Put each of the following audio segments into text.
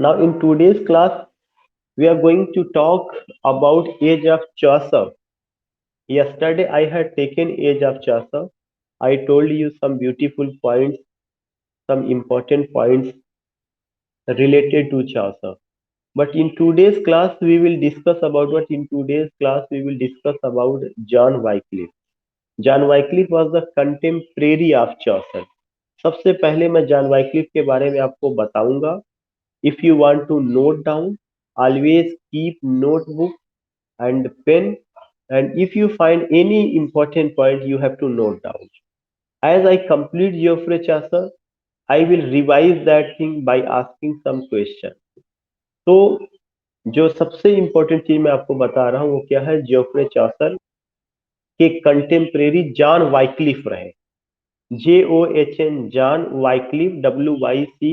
Now, in today's class, we are going to talk about age of Chaucer. Yesterday, I had taken age of Chaucer. I told you some beautiful points, some important points related to Chaucer. But in today's class, we will discuss about what in today's class we will discuss about John Wycliffe. John Wycliffe was the contemporary of Chaucer. सबसे पहले मैं John Wycliffe के बारे में आपको बताऊंगा। If you want to note down, always keep notebook and pen, and if you find any important point you have to note down. As I complete Geoffrey Chaucer, I will revise that thing by asking some question. तो जो सबसे important चीज मैं आपको बता रहा हूँ वो क्या है, जियोफ्रे चौसर के कंटेम्प्रेरी जॉन वाइक्लिफ रहे। JOHN, John Wycliffe, WYCLIFFE,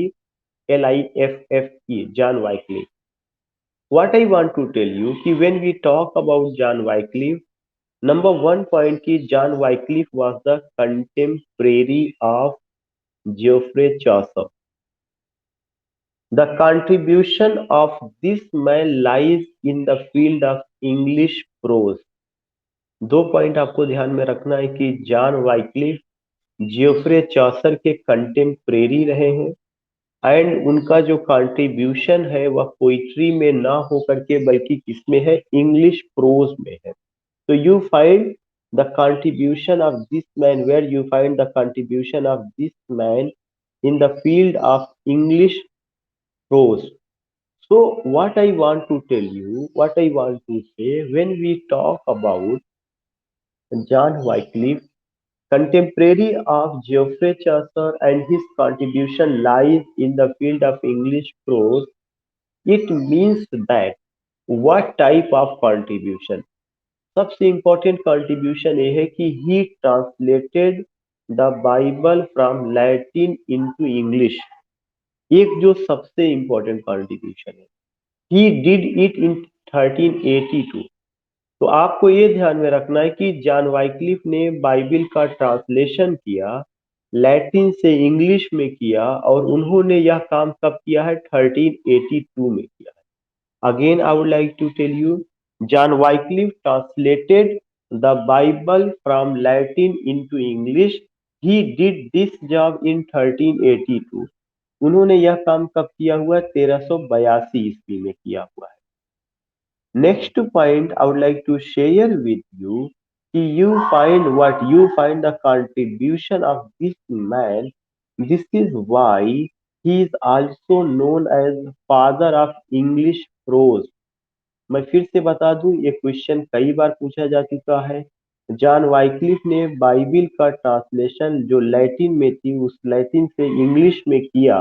John Wycliffe. What I want to tell you कि when we talk about John Wycliffe, number one point की John Wycliffe was the contemporary of Geoffrey Chaucer. The contribution of this man lies in the field of English prose. दो point आपको ध्यान में रखना है कि John Wycliffe Geoffrey Chaucer के contemporary रहे हैं एंड उनका जो कंट्रीब्यूशन है वह पोइट्री में ना हो करके बल्कि किसमें है, इंग्लिश प्रोज में है। तो you find the contribution of this man, where you find the contribution of this man in the field of English prose. So what I want to tell you, what I want to say, when we talk about John Wycliffe, contemporary of Geoffrey Chaucer and his contribution lies in the field of English prose, it means that what type of contribution? सबसे important contribution ये है कि he translated the Bible from Latin into English। एक जो सबसे important contribution है, he did it in 1382। तो आपको ये ध्यान में रखना है कि जॉन वाइक्लिफ ने बाइबिल का ट्रांसलेशन किया, लैटिन से इंग्लिश में किया, और उन्होंने यह काम कब किया है, 1382 में किया है। Again I would like to tell you, John Wycliffe translated the Bible from Latin into English. He did this job in 1382। उन्होंने यह काम कब किया हुआ, 1382 ईस्वी में किया हुआ है। Next point I would like to share with you, you find the contribution of this man. This is why he is also known as father of English prose। मैं फिर से बता दूं, ये क्वेश्चन कई बार पूछा जा चुका है। जॉन वाइक्लिफ ने बाइबिल का ट्रांसलेशन जो लैटिन में थी उस लैटिन से इंग्लिश में किया,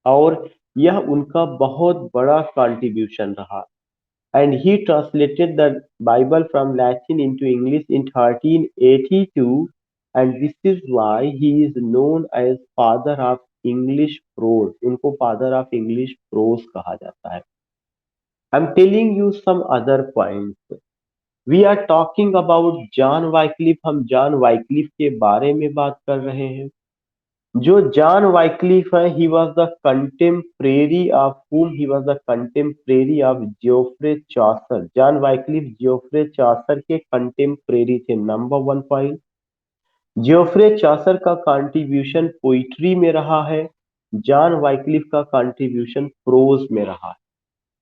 और यह उनका बहुत बड़ा कंट्रीब्यूशन रहा। And he translated the Bible from Latin into English in 1382, and this is why he is known as father of English prose। उनको father of English prose कहा जाता है। I'm telling you some other points। We are talking about John Wycliffe, हम John Wycliffe के बारे में बात कर रहे हैं। जो जॉन वाइक्लिफ है, he was the contemporary of whom, he was the contemporary of Geoffrey Chaucer. John Wycliffe Geoffrey Chaucer के कंटेम्प्रेरी थे। Number one point, Geoffrey Chaucer का कंट्रीब्यूशन पोइट्री में रहा है, जॉन वाइक्लिफ का कंट्रीब्यूशन प्रोज में रहा है।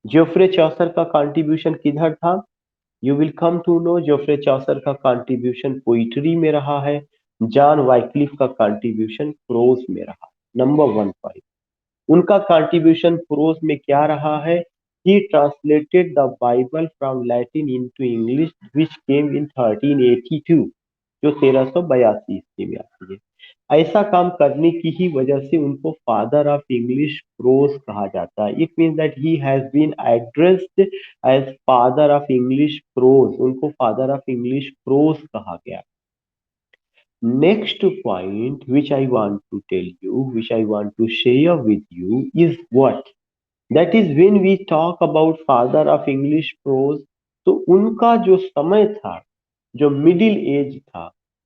जियोफ्रे चौसर का कंट्रीब्यूशन किधर था, you will come to know. Geoffrey Chaucer का कंट्रीब्यूशन पोइट्री में रहा है, जॉन वाइक्लिफ का कंट्रीब्यूशन प्रोज में रहा। नंबर वन पॉइंट, उनका कंट्रीब्यूशन प्रोज में क्या रहा है, he translated the Bible from Latin into English which came in 1382, जो 1382 ईस्वी में आती है। ऐसा काम करने की ही वजह से उनको फादर ऑफ इंग्लिश प्रोज कहा जाता है। It means that he has been addressed as father of English prose. उनको फादर ऑफ इंग्लिश प्रोज कहा गया। Next point which I want to tell you, which I want to share with you is what? That is when we talk about father of English prose, तो उनका जो समय था, जो middle age था,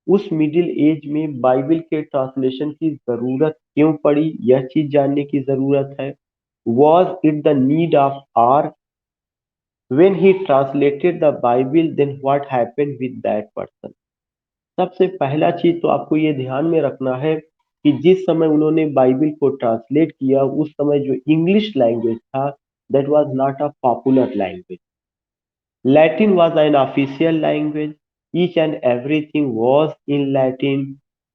उस मिडिल एज में Bible के ट्रांसलेशन की जरूरत क्यों पड़ी, यह चीज जानने की जरूरत है। Was it the need of hour? When he translated the Bible, then what happened with that person? सबसे पहला चीज तो आपको ये ध्यान में रखना है कि जिस समय उन्होंने बाइबल को ट्रांसलेट किया उस समय जो इंग्लिश लैंग्वेज था that was not a popular language. Latin was an official language. Each and everything was in Latin.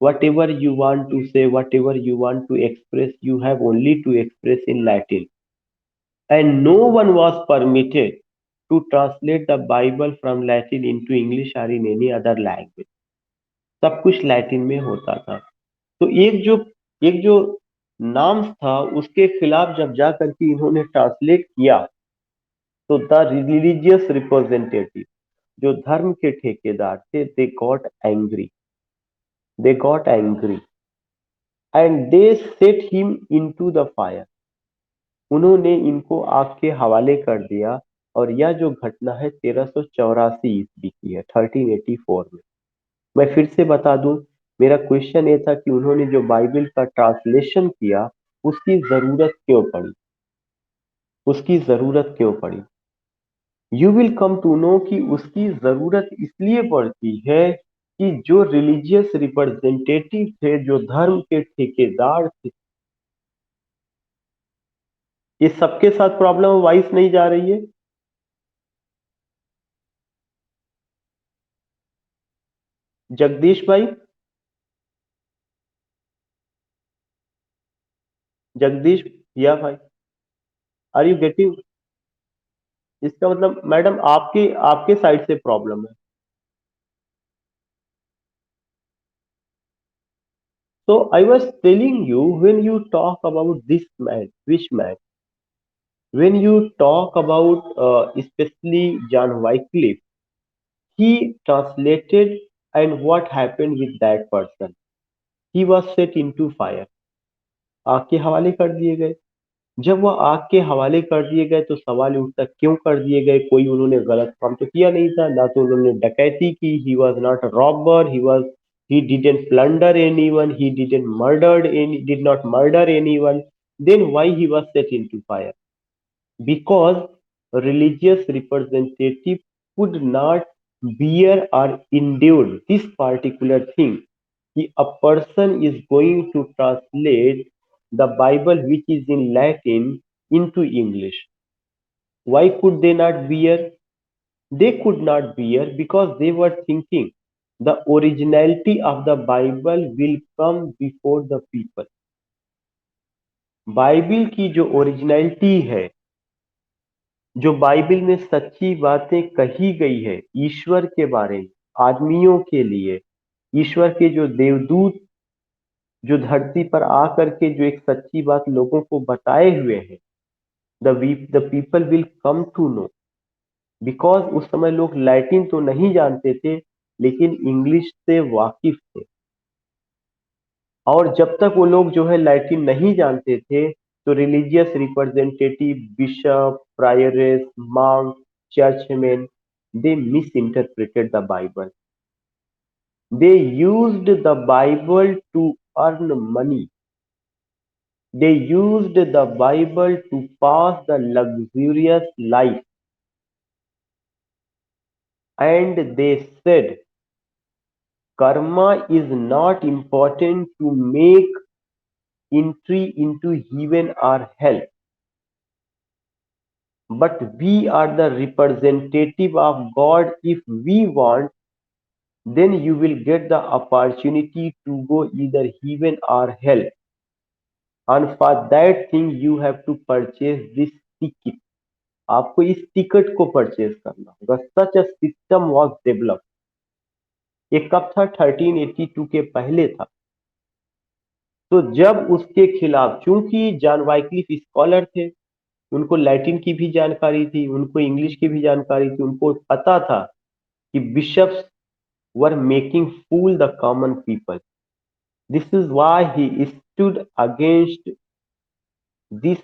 Whatever you want to say, whatever you want to express, you have only to express in Latin. And no one was permitted to translate the Bible from Latin into English or in any other language. सब कुछ Latin में होता था. तो एक जो नाम था उसके खिलाफ जब जा करके इन्होंने ट्रांसलेट किया तो द रिलीजियस रिप्रेजेंटेटिव जो धर्म के ठेकेदार थे they got angry and they set him into the fire. उन्होंने इनको आग के हवाले कर दिया. और यह जो घटना है 1384 ईस्वी की है, 1384 में. मैं फिर से बता दूं, मेरा क्वेश्चन ये था कि उन्होंने जो बाइबल का ट्रांसलेशन किया उसकी जरूरत क्यों पड़ी, उसकी जरूरत क्यों पड़ी. You will come to know कि उसकी जरूरत इसलिए पड़ती है कि जो रिलीजियस रिप्रेजेंटेटिव थे, जो धर्म के ठेकेदार थे, ये सबके साथ प्रॉब्लम वाइस नहीं जा रही है. जगदीश भाई, जगदीश, या भाई, आर यू गेटिंग? इसका मतलब मैडम आपके आपके साइड से प्रॉब्लम है. So I was telling you, when you talk about this man, which man, when you talk about especially John Wycliffe, he translated, and what happened with that person? He was set into fire. आग के हवाले कर दिए गए. जब वह आग के हवाले कर दिए गए तो सवाल उठता क्यों कर दिए गए. कोई उन्होंने गलत काम तो किया नहीं था, ना तो उन्होंने डकैती की. He was not a robber, he didn't plunder anyone, he did not murder anyone. Then why he was set into fire? Because religious representative could not bear or endure this particular thing. कि a person is going to translate the Bible which is in Latin into English. Why could they not bear? They could not bear because they were thinking the originality of the Bible will come before the people. Bible की जो originality है, जो Bible में सच्ची बातें कही गई है ईश्वर के बारे में, आदमियों के लिए, ईश्वर के जो देवदूत जो धरती पर आकर के जो एक सच्ची बात लोगों को बताए हुए हैं, the people will come to know. Because उस समय लोग लैटिन तो नहीं जानते थे लेकिन इंग्लिश से वाकिफ थे. और जब तक वो लोग जो है लैटिन नहीं जानते थे तो religious representative, bishop, prioress, monk, churchman, they misinterpreted the Bible. They used the Bible to earn money. They used the Bible to pass the luxurious life. And they said, karma is not important to make entry into heaven or hell. But we are the representative of God. If we want, then you will get the opportunity to go either heaven or hell. And for that thing you have to purchase this ticket. आपको इस ticket को purchase करना होगा. सच a system was develop. ये कब था? 1382 के पहले था. तो जब उसके खिलाफ, चूंकि जॉन वाइक्लिफ स्कॉलर थे, उनको लैटिन की भी जानकारी थी, उनको इंग्लिश की भी जानकारी थी, उनको पता था कि bishops were making fool the common people. This is why he stood against this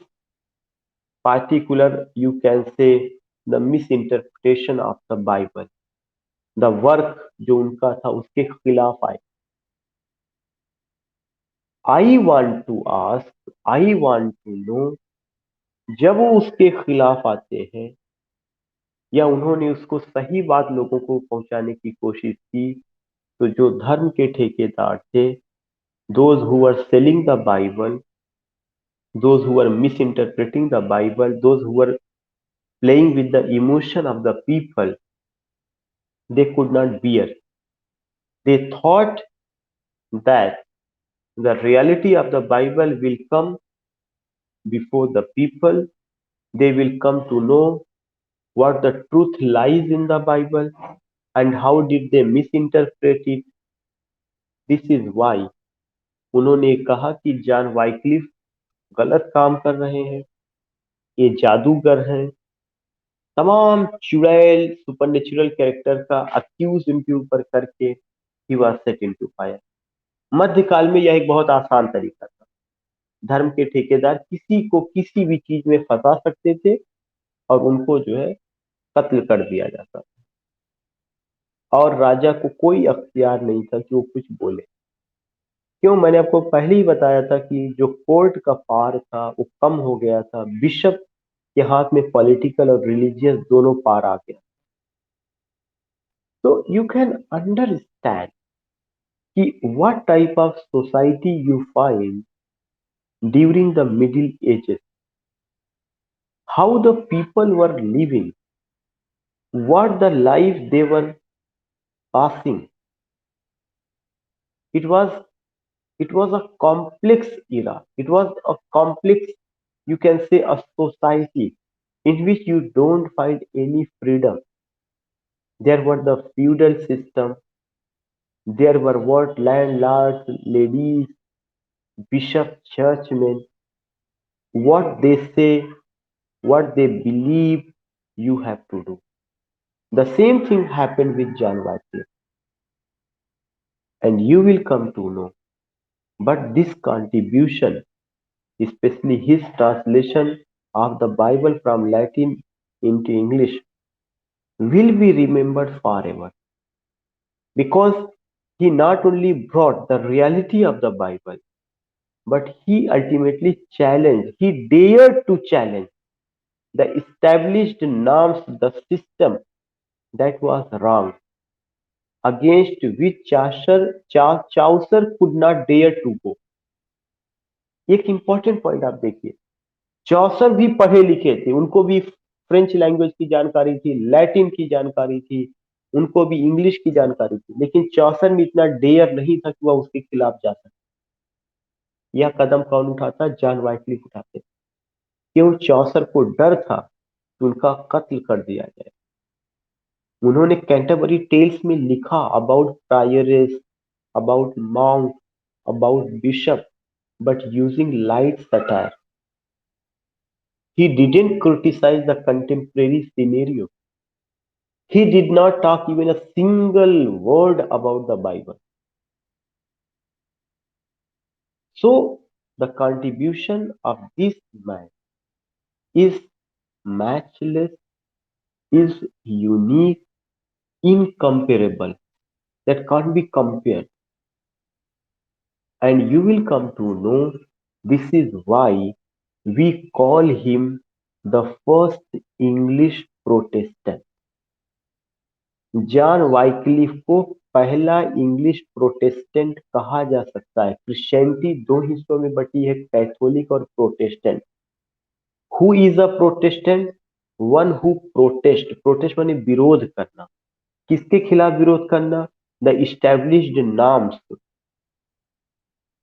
particular, you can say, the misinterpretation of the Bible. The work जो उनका था उसके खिलाफ आए. I want to ask, I want to know जब वो उसके खिलाफ आते हैं या उन्होंने उसको सही बात लोगों को पहुंचाने की कोशिश की, तो जो धर्म के ठेकेदार थे, those who were selling the Bible, those who were misinterpreting the Bible, those who were playing with the emotion of the people, they could not bear. They thought that the reality of the Bible will come before the people. They will come to know what the truth lies in the Bible and how did they misinterpret it. This is why उन्होंने कहा कि John Wycliffe गलत काम कर रहे हैं, ये जादूगर हैं, तमाम चुड़ैल सुपरनेचुरल कैरेक्टर का अक्यूज उनके ऊपर करके he was set into fire. मध्यकाल में यह एक बहुत आसान तरीका था। धर्म के ठेकेदार किसी को किसी भी चीज में फंसा सकते थे और उनको जो है कत्ल कर दिया जाता था, और राजा को कोई अख्तियार नहीं था कि वो कुछ बोले। क्यों? मैंने आपको पहले ही बताया था कि जो कोर्ट का पार था वो कम हो गया था, बिशप के हाथ में पॉलिटिकल और रिलीजियस दोनों पार आ गया। तो यू कैन अंडरस्टैंड कि what type of society you find during the Middle Ages, how the people were living, what the life they were passing. It was it was a complex era. It was a complex, you can say, a society in which you don't find any freedom. There were the feudal system. There were what landlords, ladies, bishop, churchmen. What they say, what they believe, you have to do. The same thing happened with John Wycliffe, and you will come to know. But this contribution, especially his translation of the Bible from Latin into English, will be remembered forever, because he not only brought the reality of the Bible, but he ultimately challenged, he dared to challenge the established norms, the system that was wrong, against which Chaucer could not dare to go. एक important point आप देखिए, चौसर भी पढ़े लिखे थे, उनको भी French language की जानकारी थी, लैटिन की जानकारी थी, उनको भी इंग्लिश की जानकारी थी, लेकिन चौसर में इतना डेयर नहीं था कि वह उसके खिलाफ जा सके। यह कदम कौन उठाता? जॉन वाइकलिफ उठाते। क्यों? चौसर को डर था कि उनका कत्ल कर दिया जाए। उन्होंने कैंटरबरी टेल्स में लिखा about प्रायरेस, about monk, about bishop, but using light satire. He didn't criticize the contemporary scenario. He did not talk even a single word about the Bible. So, the contribution of this man is matchless, is unique, incomparable, that can't be compared. And you will come to know this is why we call him the first English Protestant. John Wycliffe को पहला English Protestant कहा जा सकता है। Christianity दो हिस्सों में बटी है, कैथोलिक और Protestant. Who is a Protestant? One who protest, protest माने विरोध करना। किसके खिलाफ विरोध करना? द इस्टेब्लिश्ड नॉर्म्स,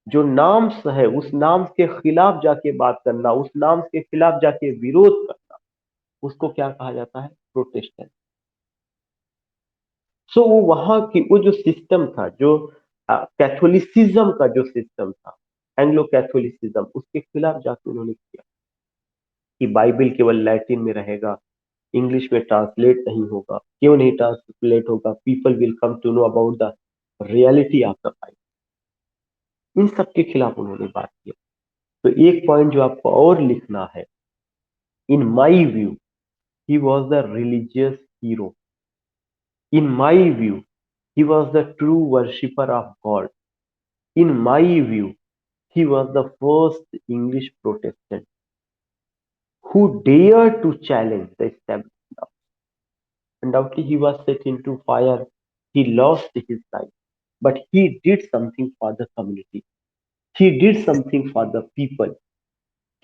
जो नाम्स है उस नाम्स के खिलाफ जाके बात करना, उस नाम्स के खिलाफ जाके विरोध करना, उसको क्या कहा जाता है? प्रोटेस्टेंट। सो वो वहां की वो जो सिस्टम था, जो कैथोलिसिज्म का जो सिस्टम था, एंग्लो कैथोलिसिज्म, उसके खिलाफ जाके उन्होंने किया कि बाइबल केवल लैटिन में रहेगा, इंग्लिश में ट्रांसलेट नहीं होगा। क्यों नहीं ट्रांसलेट होगा? People will come to know about the reality of the Bible. इन सब के खिलाफ उन्होंने बात की। तो एक पॉइंट जो आपको और लिखना है, in my view he was the religious hero. In my view he was the true worshipper of God. In my view, he was the first English Protestant who dared to challenge the establishment. Undoubtedly, he was set into fire. He lost his life, but he did something for the community. He did something for the people.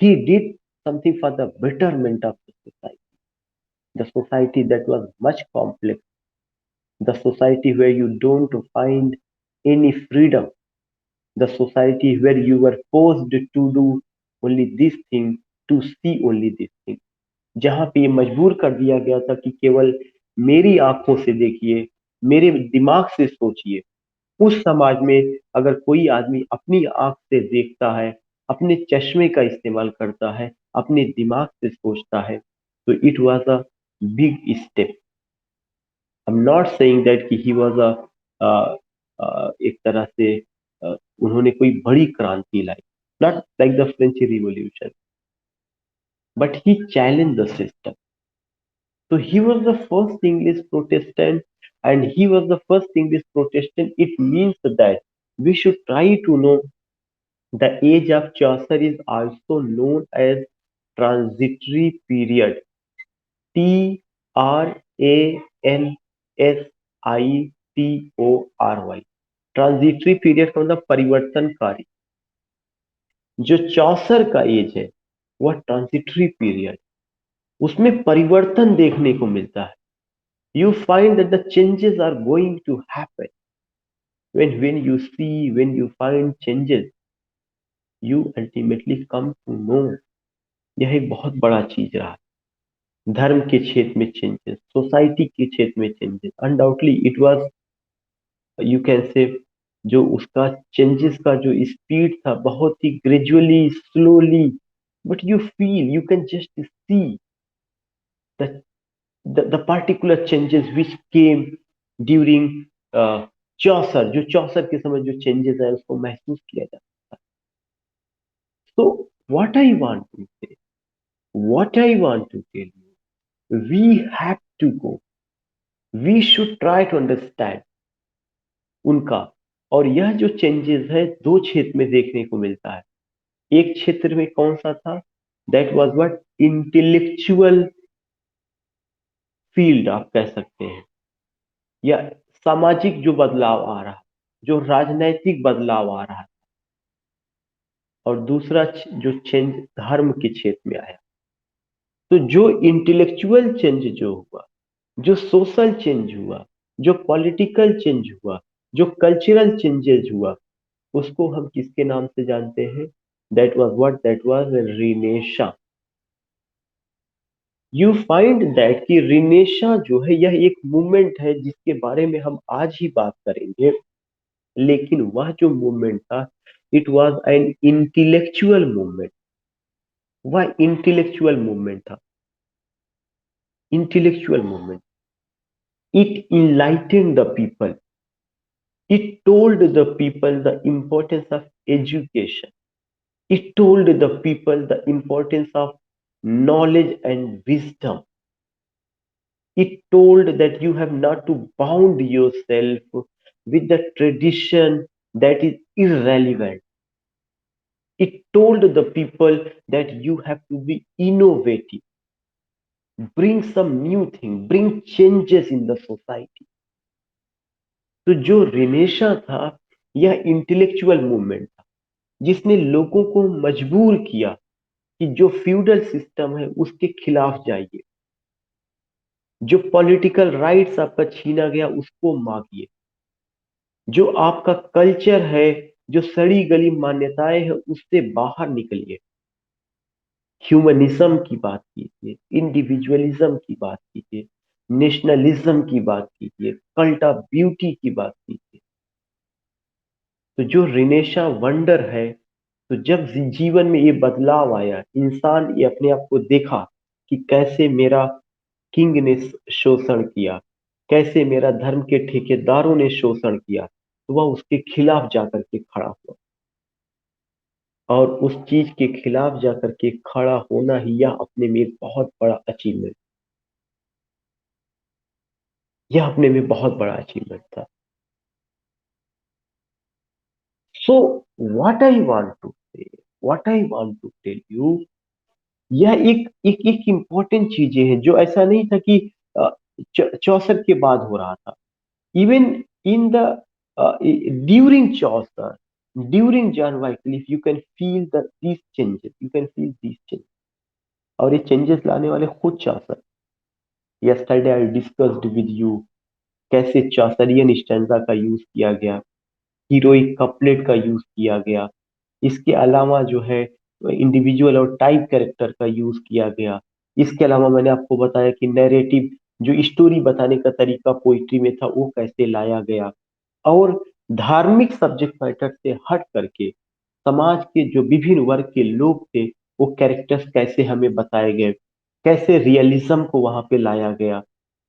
He did something for the betterment of the society that was much complex, the society where you don't find any freedom, the society where you were forced to do only this thing, to see only this thing. जहाँ पे ये मजबूर कर दिया गया था कि केवल मेरी आंखों से देखिए, मेरे दिमाग से सोचिए। उस समाज में अगर कोई आदमी अपनी आंख से देखता है, अपने चश्मे का इस्तेमाल करता है, अपने दिमाग से सोचता है, तो it was a big step. I am not saying that कि ही वाज एक तरह से उन्होंने कोई बड़ी क्रांति लाई, not like the French revolution, but he challenge the system. So he was the first English Protestant, and he was the first English Protestant. It means that we should try to know the age of Chaucer is also known as transitory period. Transitory. Transitory period का मतलब परिवर्तनकारी। जो चौसर का as है वह transitory period, उसमें परिवर्तन देखने को मिलता है। You find that the changes are going to happen. When you see, when you find changes, you ultimately come to know. यह एक बहुत बड़ा चीज रहा। धर्म के क्षेत्र में चेंजेस, सोसाइटी के क्षेत्र में changes, undoubtedly it was, you can say, जो उसका चेंजेस का जो स्पीड था बहुत ही gradually, slowly, but you feel, you can just see the the particular changes which came during चौसर, जो चौसर के समय जो चेंजेस है उसको महसूस किया जाता है। So what I want to say, what I want to tell you, we have to go, we should try to understand उनका। और यह जो चेंजेस है दो क्षेत्र में देखने को मिलता है। एक क्षेत्र में कौन सा था, that was what, intellectual field आप कह सकते हैं, या सामाजिक जो बदलाव आ रहा, जो राजनैतिक बदलाव आ रहा। और दूसरा जो चेंज धर्म के क्षेत्र में आया। तो जो इंटेलेक्चुअल चेंज जो हुआ, जो सोशल चेंज हुआ, जो पॉलिटिकल चेंज हुआ, जो कल्चरल चेंजेस हुआ, उसको हम किसके नाम से जानते हैं, that was what, that was renaissance. You find that कि रिनेशा जो है यह एक मूवमेंट है जिसके बारे में हम आज ही बात करेंगे। लेकिन वह जो मूवमेंट था, it was an intellectual movement. वह इंटेलेक्चुअल मूवमेंट था, intellectual movement. It enlightened the people, it told the people the importance of education, it told the people the importance of knowledge and wisdom, it told that you have not to bound yourself with the tradition that is irrelevant. It told the people that you have to be innovative, bring some new thing, bring changes in the society. तो जो renaissance था यह intellectual movement था जिसने लोगों को मजबूर किया कि जो फ्यूडल सिस्टम है उसके खिलाफ जाइए, जो पॉलिटिकल राइट्स आपका छीना गया उसको मांगिए, जो आपका कल्चर है, जो सड़ी गली मान्यताएं हैं उससे बाहर निकलिए, ह्यूमनिज्म की बात कीजिए, इंडिविजुअलिज्म की बात कीजिए, नेशनलिज्म की बात कीजिए, कल्ट ऑफ ब्यूटी की बात कीजिए। तो जो रिनेशा वंडर है, तो जब जीवन में ये बदलाव आया, इंसान ये अपने आप को देखा कि कैसे मेरा किंग ने शोषण किया, कैसे मेरा धर्म के ठेकेदारों ने शोषण किया, तो वह उसके खिलाफ जाकर के खड़ा हुआ। और उस चीज के खिलाफ जाकर के खड़ा होना ही यह अपने में एक बहुत बड़ा अचीवमेंट, यह अपने में बहुत बड़ा अचीवमेंट था। So what I want to say, what I want to tell you, यह एक इम्पोर्टेंट चीजें हैं, जो ऐसा नहीं था कि चौसर के बाद हो रहा था। Even in the during Chaucer, during John Wycliffe, you can feel these changes, you can feel these changes. और ये चेंजेस लाने वाले खुद Chaucer. Yesterday I discussed with you कैसे चौसरियन स्टैंजा का यूज किया गया, हीरोइक कपलेट का यूज किया गया। इसके अलावा जो है इंडिविजुअल और टाइप कैरेक्टर का यूज किया गया। इसके अलावा मैंने आपको बताया कि नैरेटिव, जो स्टोरी बताने का तरीका पोइट्री में था, वो कैसे लाया गया। और धार्मिक सब्जेक्ट मैटर से हट करके समाज के जो विभिन्न वर्ग के लोग थे, वो कैरेक्टर्स कैसे हमें बताए गए, कैसे रियलिज्म को वहां पे लाया गया,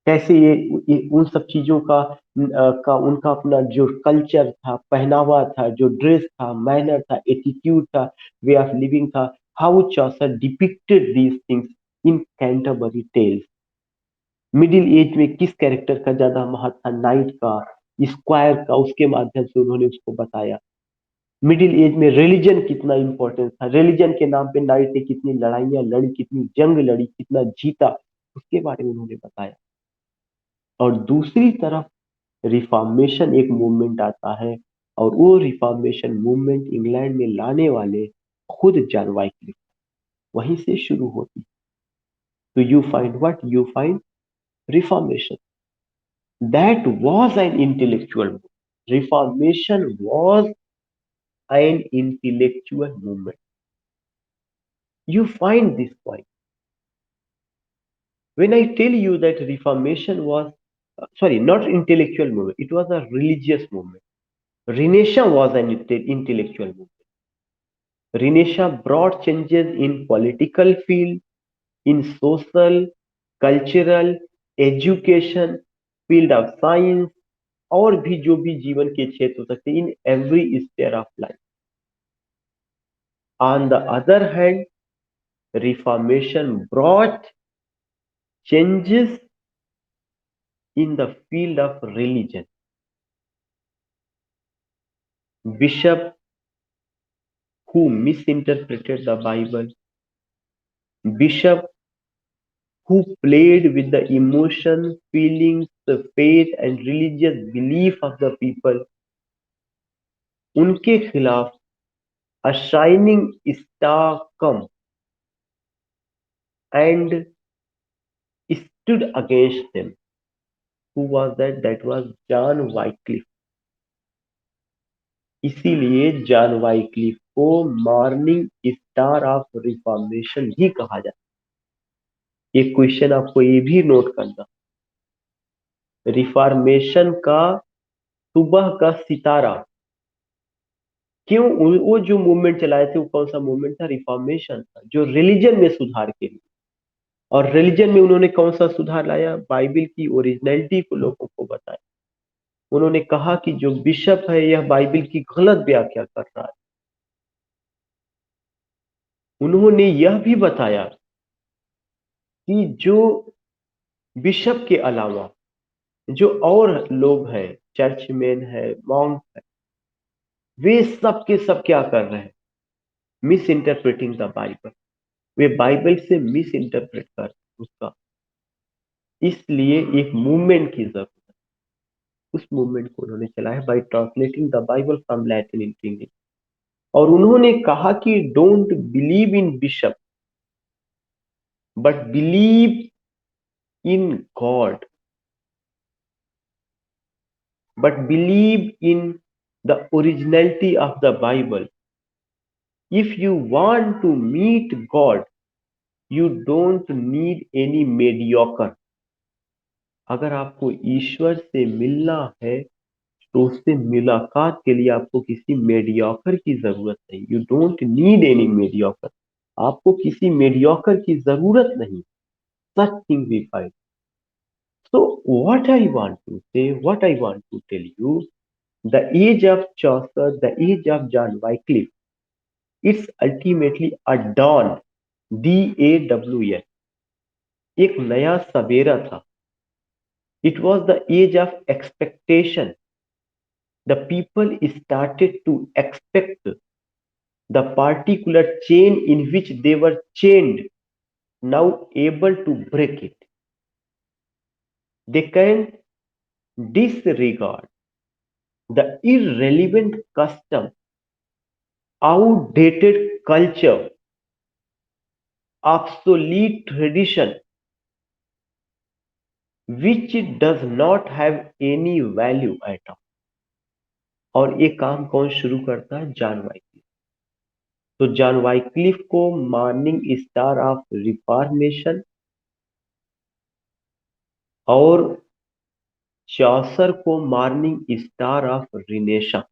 कैसे ये उन सब चीजों का उनका अपना जो कल्चर था, पहनावा था, जो ड्रेस था, मैनर था, एटीट्यूड था, वे ऑफ लिविंग था, how Chaucer depicted these things in Canterbury Tales. Middle age में किस कैरेक्टर का ज्यादा महत्व था, नाइट का, स्क्वायर का, उसके माध्यम से उन्होंने उसको बताया। मिडिल एज में रिलीजन कितना इंपॉर्टेंट था, रिलीजन के नाम पे नाइट ने कितनी लड़ाइयां लड़ी, कितनी जंग लड़ी, कितना जीता, उसके बारे में उन्होंने बताया। और दूसरी तरफ रिफॉर्मेशन एक मूवमेंट आता है, और वो रिफॉर्मेशन मूवमेंट इंग्लैंड में लाने वाले खुद जॉन वाइक्लिफ, वहीं से शुरू होती। तो you find what you find reformation, that was an intellectual movement. Reformation was an intellectual movement. You find this point. When I tell you that Reformation was, sorry, not intellectual movement, it was a religious movement. Renaissance was an intellectual movement. Renaissance brought changes in political field, in social, cultural, education, field of science, और भी जो भी जीवन के क्षेत्र हो सकते हैं, in every stair of life. On the other hand, reformation brought changes in the field of religion. Bishop who misinterpreted the Bible, bishop who played with the emotions, feelings, the faith and religious belief of the people, उनके खिलाफ a shining star come and stood against them. Who was that? That was John Wycliffe. इसीलिए John Wycliffe को morning star of reformation भी कहा जाता है। एक question आपको ये भी नोट करना, रिफॉर्मेशन का सुबह का सितारा क्यों? वो जो मूवमेंट चलाए थे, वो कौन सा मूवमेंट था? रिफॉर्मेशन था, जो रिलीजन में सुधार के लिए। और रिलीजन में उन्होंने कौन सा सुधार लाया? बाइबल की ओरिजिनलिटी को लोगों को बताया। उन्होंने कहा कि जो बिशप है, यह बाइबल की गलत व्याख्या कर रहा है। उन्होंने यह भी बताया कि जो बिशप के अलावा जो और लोग हैं, चर्चमैन है, मॉन्क है, वे सब के सब क्या कर रहे हैं? Miss interpreting the Bible. Way Bible से मिस इंटरप्रेट कर उसका। इसलिए एक मूवमेंट की जरूरत है। उस मूवमेंट को उन्होंने चलाया by translating the Bible from Latin in English. और उन्होंने कहा कि don't believe in bishop, but believe in God, but believe in the originality of the Bible. If you want to meet God, you don't need any mediocre. अगर आपको ईश्वर से मिलना है, तो उससे मुलाकात के लिए आपको किसी मेडियोकर की जरूरत नहीं। You don't need any mediocre. आपको किसी मेडियोकर की जरूरत नहीं। Such thing we find. So what I want to say, what I want to tell you, the age of Chaucer, the age of John Wycliffe, it's ultimately a dawn, DAWN, एक नया सवेरा था। It was the age of expectation. The people started to expect the particular chain in which they were chained. now able to break it. They can disregard the irrelevant custom, outdated culture, obsolete tradition, which does not have any value at all. और ये काम कौन शुरू करता है? John Wycliffe. तो John Wycliffe को morning star of reformation और चौसर को मॉर्निंग स्टार ऑफ रिनेशा,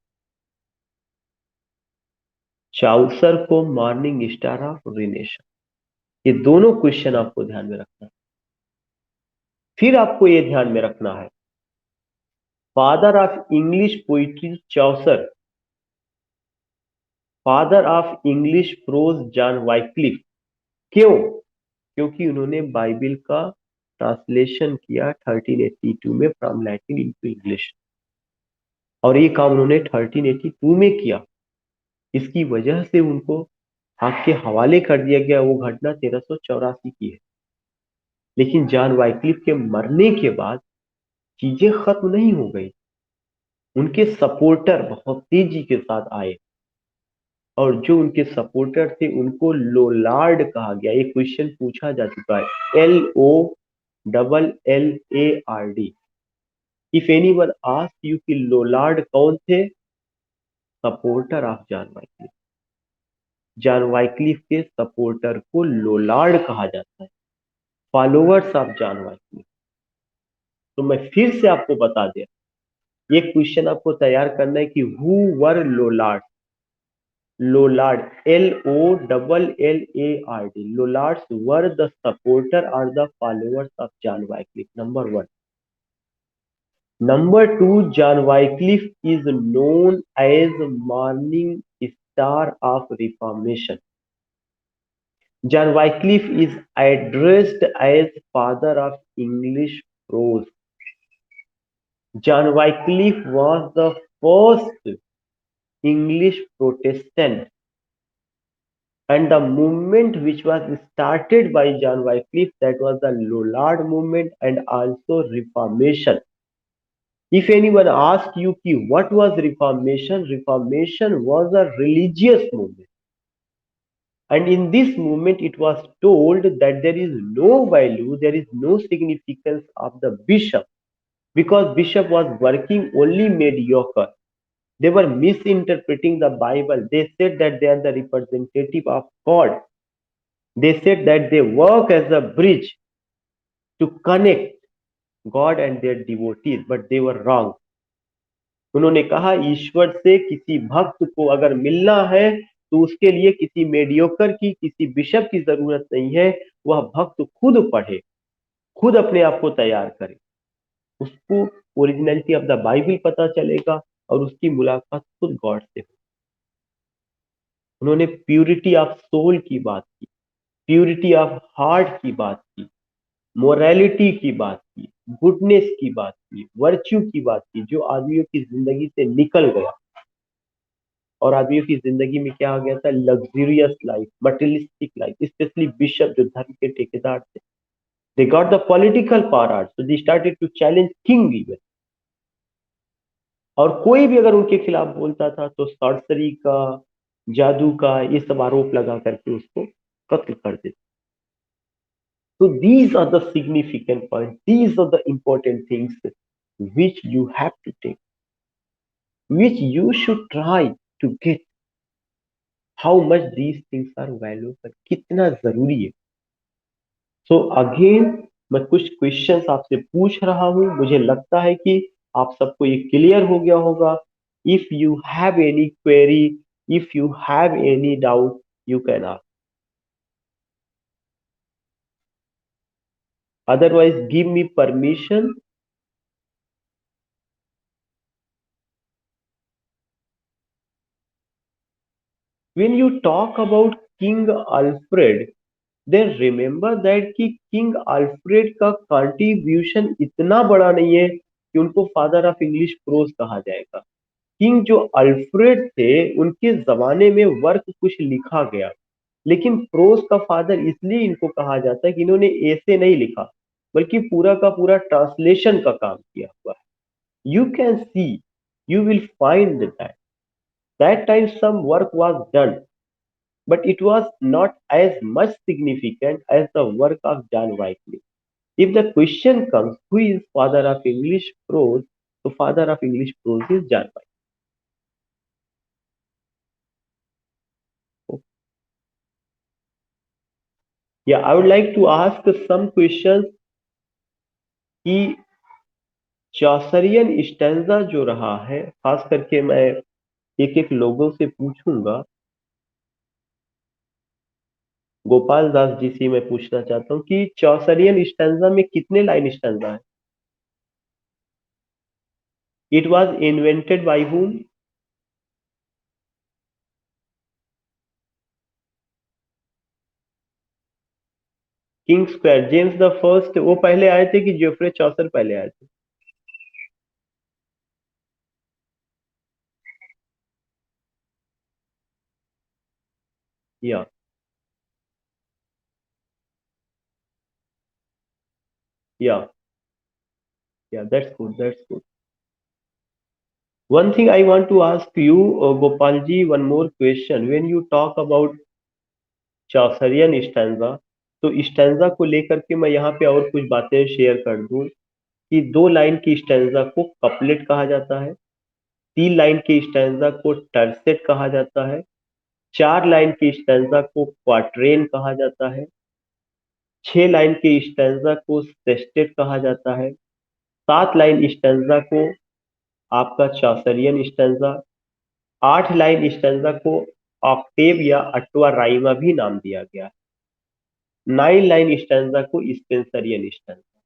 चाउसर को मॉर्निंग स्टार ऑफ रिनेशा, ये दोनों क्वेश्चन आपको ध्यान में रखना है। फिर आपको ये ध्यान में रखना है, father of English poetry Chaucer, father of English pros John Wycliffe. क्यों? क्योंकि उन्होंने बाइबल का ट्रांसलेशन किया 1382 में फ्रॉम लैटिन इनटू इंग्लिश, और ये काम उन्होंने 1382 में किया। इसकी वजह से उनको आपके हवाले कर दिया गया। वो घटना 1384 की है। लेकिन जॉन वाइक्लिफ के मरने के बाद चीजें खत्म नहीं हो गई। उनके सपोर्टर बहुत तेजी के साथ आए, और जो उनके सपोर्टर थे उनको लोलार्ड कहा गया। ये क्वेश्चन पूछा जा चुका है, LOLLARD। If anyone ask you कि लोलार्ड कौन थे? Supporter of John Wycliffe. John Wycliffe के सपोर्टर को लोलार्ड कहा जाता है, फॉलोअर्स ऑफ जॉन वाइक्लिफ। तो मैं फिर से आपको बता दिया, ये क्वेश्चन आपको तैयार करना है कि who were Lollard. Lollard, LOLLARD, Lollards were the supporter और the followers of John Wycliffe, number 1। Number 2, John Wycliffe is known as morning star of Reformation. John Wycliffe is addressed as father of English prose. John Wycliffe was the first English Protestant, and the movement which was started by John Wycliffe, that was the Lollard movement and also Reformation. If anyone asks you what was Reformation, Reformation was a religious movement. And in this movement, it was told that there is no value, there is no significance of the bishop, because bishop was working only mediocre. They were misinterpreting the Bible. They said that they are the representative of God. They said that they work as a bridge to connect God and their devotees, but they were wrong. उन्होंने कहा ईश्वर से किसी भक्त को अगर मिलना है तो उसके लिए किसी मेडियोकर की, किसी बिशप की जरूरत नहीं है। वह भक्त खुद पढ़े, खुद अपने आप को तैयार करे, उसको ओरिजिनलिटी ऑफ द बाइबल पता चलेगा और उसकी मुलाकात खुद गॉड से हो। उन्होंने प्यूरिटी ऑफ सोल की बात की, प्यूरिटी ऑफ हार्ट की बात की, मोरालिटी की बात की, गुडनेस की बात की, वर्च्यू की बात की, जो आदमियों की जिंदगी से निकल गया और आदमियों की जिंदगी में क्या आ गया था? Luxurious life, materialistic life. Specially bishop जो धर्म के ठेकेदार थे, they got the political power also, they started to challenge king even. और कोई भी अगर उनके खिलाफ बोलता था तो सॉर्सरी का, जादू का, ये सब आरोप लगा करके उसको कत्ल कर देते। So these are the significant points. These are the important things which you have to take, which you should try to get. How much these things are valuable, कितना जरूरी है। So again, मैं कुछ क्वेश्चंस आपसे पूछ रहा हूं, मुझे लगता है कि आप सबको ये क्लियर हो गया होगा। If you have any query, if you have any doubt, you can ask. Otherwise, give me permission. When you talk about King Alfred, then remember that कि किंग अल्फ्रेड का कंट्रीब्यूशन इतना बड़ा नहीं है कि उनको फादर ऑफ इंग्लिश प्रोज कहा जाएगा। किंग जो अल्फ्रेड थे उनके जमाने में वर्क कुछ लिखा गया, लेकिन प्रोज का फादर इसलिए इनको कहा जाता है कि इन्होंने ऐसे नहीं लिखा, बल्कि पूरा का पूरा ट्रांसलेशन का काम किया हुआ है। You can see, you will find that that time some work was done, but it was not as much significant as the work of John Wycliffe. If the question comes, who is father of English prose? So father of English prose is John Wycliffe. Yeah, I would like to ask some questions कि चौसरियन stanza जो रहा है, खास करके मैं एक एक लोगों से पूछूंगा। गोपाल दास जी से मैं पूछना चाहता हूँ कि चौसरियन स्टैंजा में कितने लाइन स्टैंजा है? It was invented by whom? King square, James the first वो पहले आए थे कि जेफरे चौसर पहले आए थे? Yeah yeah yeah that's good, that's good. One thing I want to ask you, Gopal ji, one more question. When you talk about Chaucerian stanza, तो stanza को लेकर के मैं यहाँ पे और कुछ बातें शेयर कर दूं कि 2 लाइन की स्टैंजा को कपलेट कहा जाता है, 3 लाइन की स्टैंजा को टर्सेट कहा जाता है, 4 लाइन की स्टैंजा को क्वाट्रेन कहा जाता है, 6 लाइन की स्टैंजा को सेस्टेट कहा जाता है, 7 लाइन स्टैंजा को आपका चौसरियन स्टैंजा, 8 लाइन स्टैंजा को ऑक्टेव या अट्वा राइमा भी नाम दिया गया है, 9 लाइन स्टैंजा को स्पेंसरियन स्टैंजा।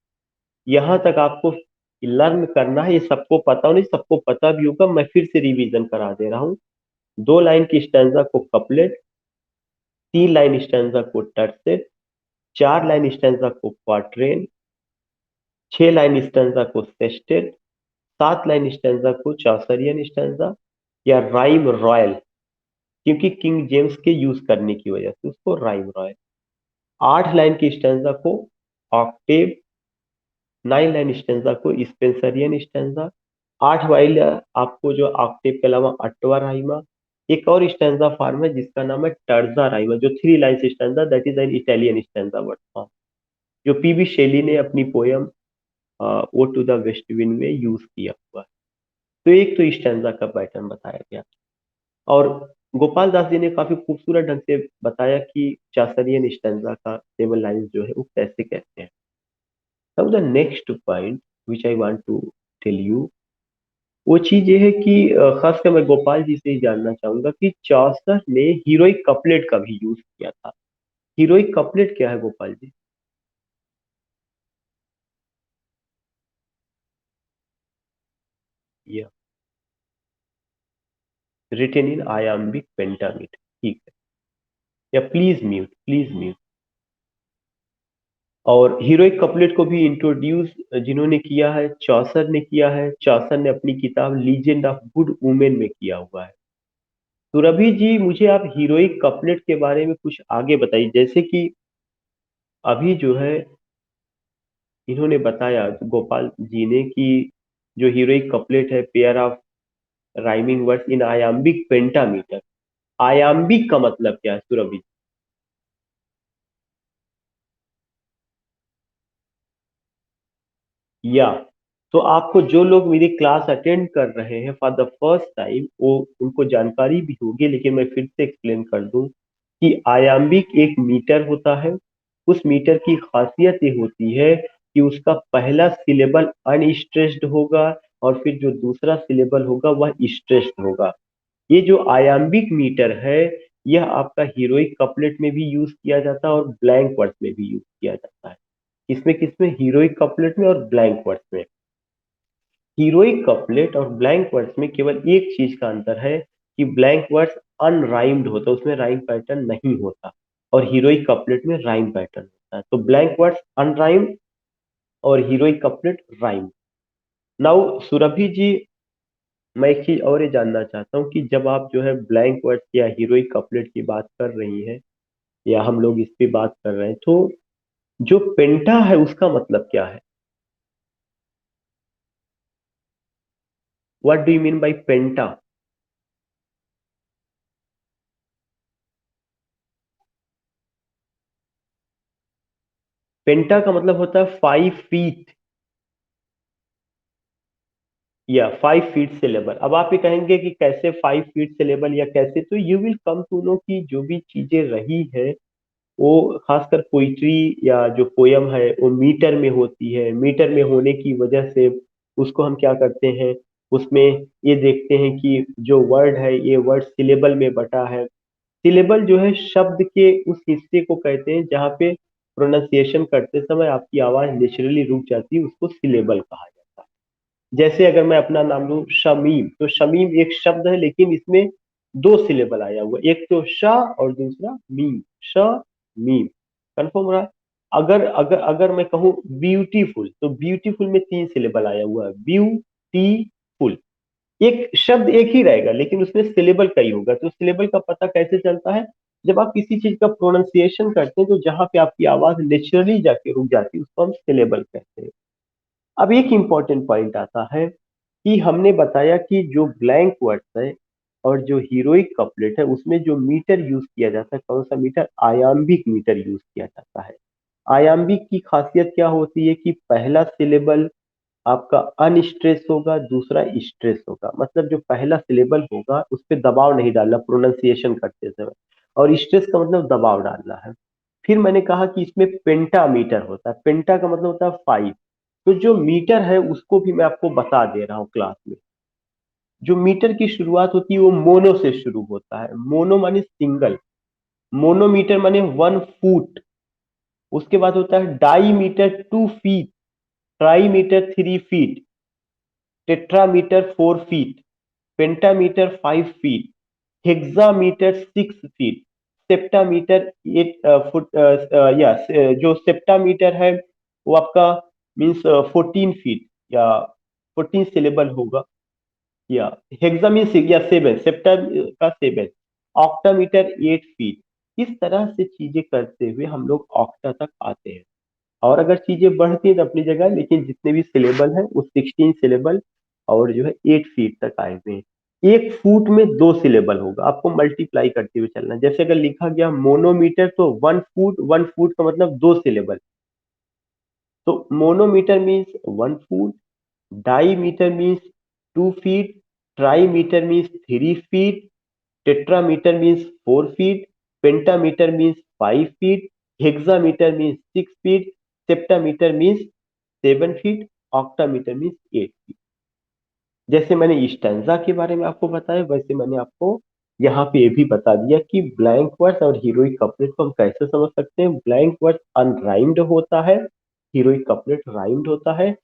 यहाँ तक आपको लर्न करना है, ये सबको पता हो, नहीं सबको पता भी होगा, मैं फिर से रिवीजन करा दे रहा हूँ। 2 लाइन की स्टैंजा को कपलेट, 3 लाइन स्टैंजा को टर्सेट, 4 लाइन स्टैंजा को क्वाट्रेन, 6 लाइन स्टैंजा को सेस्टेट, 7 लाइन स्टैंजा को चौसरियन स्टैंजा या राइम रॉयल, क्योंकि किंग जेम्स के यूज करने की वजह से उसको राइम रॉयल। 8 लाइन की स्टैंजा को ऑक्टेव, 9 लाइन स्टैंजा को स्पेंसरियन स्टैंजा, 8 वाइल आपको जो ऑक्टेव के अलावा अट्वा राइमा। एक और स्टैंजा फॉर्म है जिसका नाम है टर्जा राइमा, जो 3 line stanza, that is an Italian stanza word form, जो पीबी शेली ने अपनी poem ode to the West Wind में यूज किया हुआ है। तो एक तो स्टैंजा का पैटर्न बताया गया, और गोपाल दास जी ने काफी खूबसूरत ढंग से बताया कि चासरियन स्टैंजा का 7 लाइन जो है वो कैसे कहते हैं। Now the next point which I want to tell you, वो चीज ये है कि खासकर मैं गोपाल जी से ही जानना चाहूंगा कि चौसर ने हीरोइक कपलेट का भी यूज किया था। हीरोइक कपलेट क्या है गोपाल जी? या रिटेन इन आयाम्बिक पेंटामीटर, ठीक है। या प्लीज म्यूट, प्लीज म्यूट। और हीरोइक कपलेट को भी इंट्रोड्यूस जिन्होंने किया है, चौसर ने किया है। चौसर ने अपनी किताब लीजेंड ऑफ गुड वुमेन में किया हुआ है। तो रवि जी, मुझे आप हीरोइक कपलेट के बारे में कुछ आगे बताइए, जैसे कि अभी जो है इन्होंने बताया गोपाल जी ने कि जो हीरोइक कपलेट है, pair of rhyming words in iambic pentameter. Iambic का मतलब क्या है सुरभि? या तो आपको जो लोग मेरी क्लास अटेंड कर रहे हैं फॉर द फर्स्ट टाइम, वो उनको जानकारी भी होगी, लेकिन मैं फिर से एक्सप्लेन कर दूं कि आयाम्बिक एक मीटर होता है। उस मीटर की खासियत ये होती है कि उसका पहला सिलेबल अनस्ट्रेस्ड होगा, और फिर जो दूसरा सिलेबल होगा वह स्ट्रेस्ड होगा। ये जो आयाम्बिक मीटर है, यह आपका हीरोइक कपलेट में भी यूज किया जाता है और ब्लैंक वर्ड्स में भी यूज किया जाता है। किसमें किसमें? हीरोइक कपलेट में और ब्लैंक वर्ड्स में। हीरोइक कपलेट और ब्लैंक वर्ड्स में केवल एक चीज का अंतर है कि ब्लैंक वर्ड्स अनराइम्ड होता है, उसमें राइम पैटर्न नहीं होता, और हीरोइक कपलेट में राइम पैटर्न होता है। तो ब्लैंक वर्ड्स अनराइम्ड और heroic couplet rhyme. Now Surabhi ji, मैं एक चीज और ये जानना चाहता हूँ कि जब आप जो है ब्लैंक वर्ड्स या हीरोइक कपलेट की बात कर रही हैं, या हम लोग इस पे बात कर रहे हैं, तो जो पेंटा है उसका मतलब क्या है? What do you mean by penta? Penta का मतलब होता है 5 फीट, या 5 फीट से लेबल। अब आप ये कहेंगे कि कैसे 5 फीट से लेबल, या कैसे, तो you will come to know कि जो भी चीजें रही है वो खासकर पोइट्री या जो पोयम है वो मीटर में होती है। मीटर में होने की वजह से उसको हम क्या करते हैं, उसमें ये देखते हैं कि जो वर्ड है ये वर्ड सिलेबल में बटा है। सिलेबल जो है शब्द के उस हिस्से को कहते हैं जहाँ पे प्रोनाउंसिएशन करते समय आपकी आवाज नेचुरली रुक जाती है, उसको सिलेबल कहा जाता है। जैसे अगर मैं अपना नाम लूं शमीम, तो शमीम एक शब्द है लेकिन इसमें दो सिलेबल आया हुआ है, एक तो श और दूसरा मीम। श मीम, कंफर्म रहा? अगर अगर अगर मैं कहूँ ब्यूटीफुल, तो ब्यूटीफुल में 3 सिलेबल आया हुआ है, ब्यूटीफुल। एक शब्द एक ही रहेगा लेकिन उसमें सिलेबल कई होगा, तो सिलेबल का पता कैसे चलता है? जब आप किसी चीज का प्रोनाउंसिएशन करते हैं तो जहां पे आपकी आवाज नेचुरली जाके रुक जाती है उसको हम सिलेबल कहते हैं। अब एक इंपॉर्टेंट पॉइंट आता है कि हमने बताया कि जो ब्लैंक वर्ड्स है और जो हीरोइक कपलेट है उसमें जो मीटर यूज किया जाता है, कौन सा मीटर? आयाम्बिक मीटर यूज किया जाता है। आयाम्बिक की खासियत क्या होती है कि पहला सिलेबल आपका अनस्ट्रेस होगा, दूसरा स्ट्रेस होगा। मतलब जो पहला सिलेबल होगा उस पर दबाव नहीं डालना प्रोनाउंसिएशन करते समय, और स्ट्रेस का मतलब दबाव डालना है। फिर मैंने कहा कि इसमें पेंटामीटर होता है, पेंटा का मतलब होता है 5। तो जो मीटर है उसको भी मैं आपको बता दे रहा हूँ क्लास में। जो मीटर की शुरुआत होती है वो मोनो से शुरू होता है। मोनो माने सिंगल, मोनोमीटर माने 1 फुट। उसके बाद होता है dimeter 2 feet, trimeter 3 feet, tetrameter 4 feet, pentameter 5 feet, hexameter 6 feet, septameter 8 foot, या जो सेप्टामीटर है वो आपका मीन्स 14 फीट, या 14 सिलेबल होगा। या हेक्सा मीन्स या 7, सेप्टा का 7, ऑक्टामीटर 8 फीट। इस तरह से चीजें करते हुए हम लोग ऑक्टा तक आते हैं। और अगर चीजें बढ़ती हैं तो अपनी जगह, लेकिन जितने भी सिलेबल हैं वो 16 सिलेबल और जो है 8 फीट तक आए हुए हैं। 1 फुट में 2 सिलेबल होगा, आपको मल्टीप्लाई करते हुए चलना। जैसे अगर लिखा गया मोनोमीटर तो 1 फुट, 1 फुट का मतलब 2 सिलेबल। तो monometer means 1 foot, dimeter means 2 feet, trimeter means 3 feet, tetrameter means 4 feet, pentameter means 5 feet, hexameter means 6 feet, septameter means 7 feet, octameter means 8 feet. जैसे मैंने स्टैंजा के बारे में आपको बताया वैसे मैंने आपको यहाँ पे ये भी बता दिया कि ब्लैंक वर्ड्स और हीरोइक कपलेट को हम कैसे समझ सकते हैं। ब्लैंक वर्ड अनराइम्ड होता है, हीरोइक कपलेट राइम्ड होता है।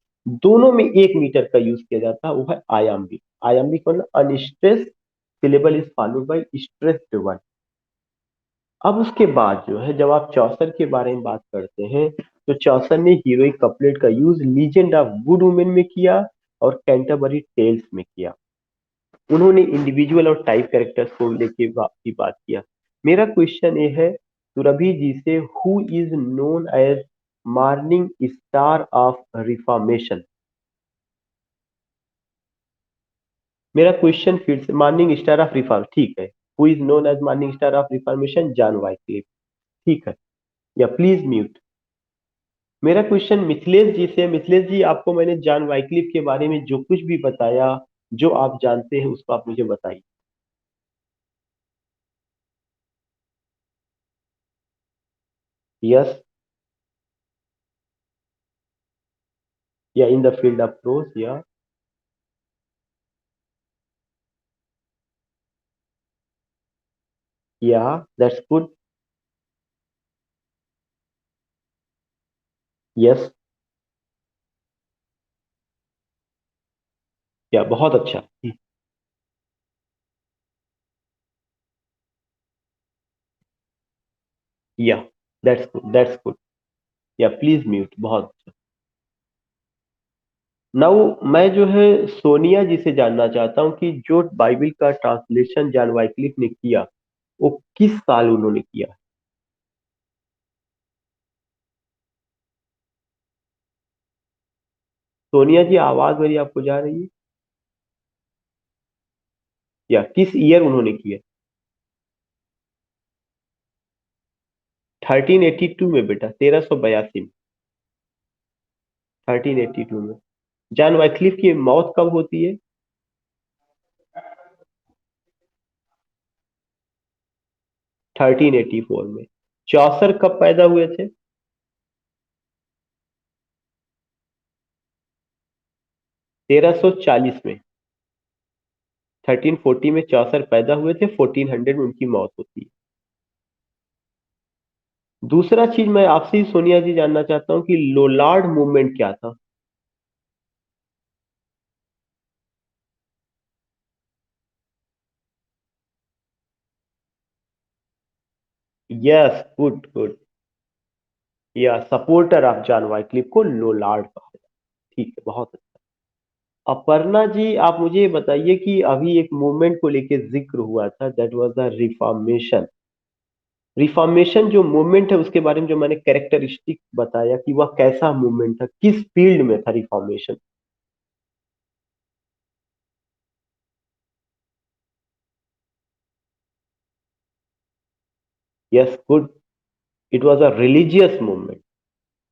दोनों में 1 मीटर का यूज किया जाता है, वो है आयाम्बिक। आयाम्बिक मतलब unstressed syllable is followed by stressed word. अब उसके बाद जो है जब आप चौसर के बारे में बात करते हैं, तो चौसर ने हीरोइक कपलेट का use legend of good women में किया और कैंटरबरी टेल्स में किया। उन्होंने इंडिविजुअल और टाइप कैरेक्टर्स को लेके की बात किया। मेरा क्वेश्चन ये है सुरभि जी से, who is known as morning star of reformation? मेरा क्वेश्चन फिर से, मॉर्निंग स्टार ऑफ रिफॉर्म, ठीक है। Who is known as morning star of reformation? John Wycliffe, ठीक है। या प्लीज म्यूट। मेरा क्वेश्चन मिथिलेश जी से, मिथिलेश जी आपको मैंने जॉन वाइक्लिफ के बारे में जो कुछ भी बताया, जो आप जानते हैं उसको आप मुझे बताइए। यस, या इन द फील्ड ऑफ प्रोज, या दैट्स गुड। यस, या बहुत अच्छा। या दैट्स गुड, दैट्स गुड। या प्लीज म्यूट, बहुत अच्छा। नाउ मैं जो है सोनिया जी से जानना चाहता हूँ कि जो बाइबल का ट्रांसलेशन जॉन वाइक्लिफ ने किया वो किस साल उन्होंने किया? सोनिया जी, आवाज मेरी आपको जा रही है? या किस ईयर उन्होंने किया? 1382 में बेटा, 1382 में। 1382 में। जॉन वाइक्लिफ की मौत कब होती है? 1384 में। चौसर कब पैदा हुए थे? 1340 में। 1340 में चौसर पैदा हुए थे, 1400 में उनकी मौत होती है। दूसरा चीज मैं आपसे ही सोनिया जी जानना चाहता हूं कि लोलार्ड मूवमेंट क्या था? Yes, good good. या सपोर्टर ऑफ जॉन वाइक्लिफ को लोलार्ड कहा जाता है। ठीक है, बहुत अच्छा। अपर्णा जी, आप मुझे ये बताइए कि अभी एक मूवमेंट को लेके जिक्र हुआ था, that was the reformation. Reformation जो मूवमेंट है उसके बारे में जो मैंने कैरेक्टरिस्टिक बताया कि वह कैसा मूवमेंट था, किस फील्ड में था reformation? Yes, good. It was a religious movement.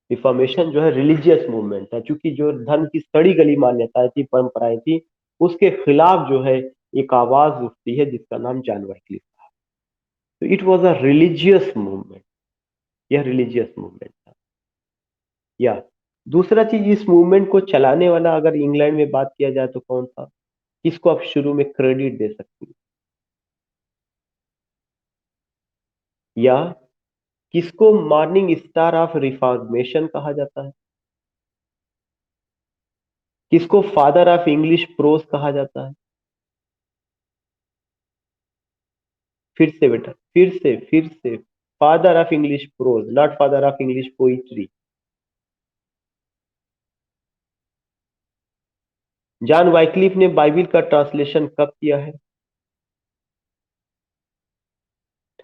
Reformation जो है रिलीजियस मूवमेंट है, क्योंकि जो धर्म की सड़ी गली मान्यताएं थी, परंपराएं थी, उसके खिलाफ जो है एक आवाज उठती है जिसका नाम जॉन वाइकलिफ था। तो it was a religious movement. यह रिलीजियस मूवमेंट था। या दूसरा चीज, इस मूवमेंट को चलाने वाला अगर इंग्लैंड में बात किया जाए तो कौन था? किसको आप शुरू में क्रेडिट दे सकते हैं? या किसको मॉर्निंग स्टार ऑफ रिफॉर्मेशन कहा जाता है? किसको फादर ऑफ इंग्लिश प्रोज कहा जाता है? फिर से बेटा, फिर से। Father of English pros, not father of English poetry. John Wycliffe ने बाइबिल का ट्रांसलेशन कब किया है?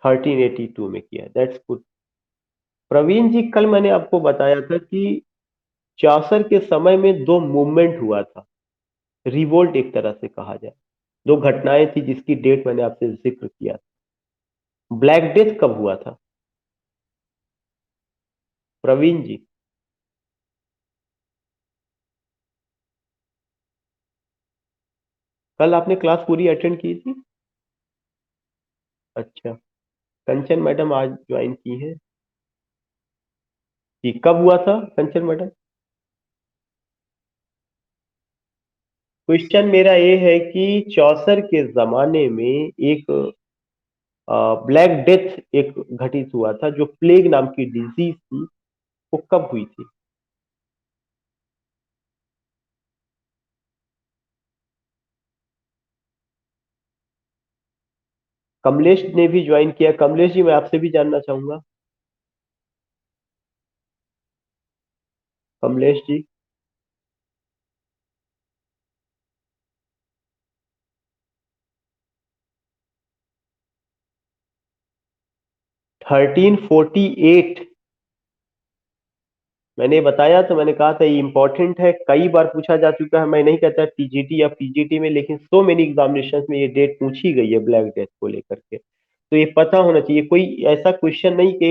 1382 में किया, दैट्स गुड। प्रवीण जी, कल मैंने आपको बताया था कि चौसर के समय में दो मूवमेंट हुआ था, रिवोल्ट एक तरह से कहा जाए। दो घटनाएं थी जिसकी डेट मैंने आपसे जिक्र किया था। ब्लैक डेथ कब हुआ था? प्रवीण जी, कल आपने क्लास पूरी अटेंड की थी? अच्छा। कंचन मैडम आज ज्वाइन की है? जी, कब हुआ था कंचन मैडम? क्वेश्चन मेरा ये है कि चौसर के जमाने में एक ब्लैक डेथ एक घटित हुआ था, जो प्लेग नाम की डिजीज थी, वो कब हुई थी? कमलेश ने भी ज्वाइन किया। कमलेश जी, मैं आपसे भी जानना चाहूंगा। कमलेश जी। 1348। मैंने बताया तो, मैंने कहा था ये इंपॉर्टेंट है, कई बार पूछा जा चुका है। मैं नहीं कहता टीजीटी या पीजीटी में, लेकिन सो मेनी एग्जामिनेशन में ये डेट पूछी गई है ब्लैक डेथ को लेकर के। तो ये पता होना चाहिए, कोई ऐसा क्वेश्चन नहीं कि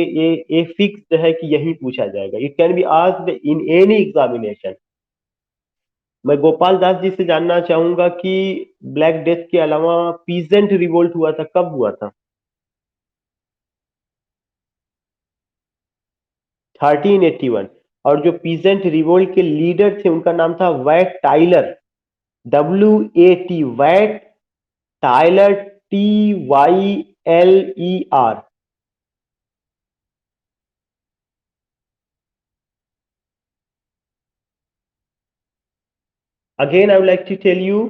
ये फिक्स्ड है कि यही पूछा जाएगा। It can be asked in any examination. मैं गोपाल दास जी से जानना चाहूंगा कि ब्लैक डेथ के अलावा पीजेंट रिवोल्ट हुआ था, कब हुआ था? 1381। और जो पीजेंट रिवोल्ट के लीडर थे उनका नाम था Wat Tyler. WAT, Wat Tyler, TYLER। Again I would like to tell you,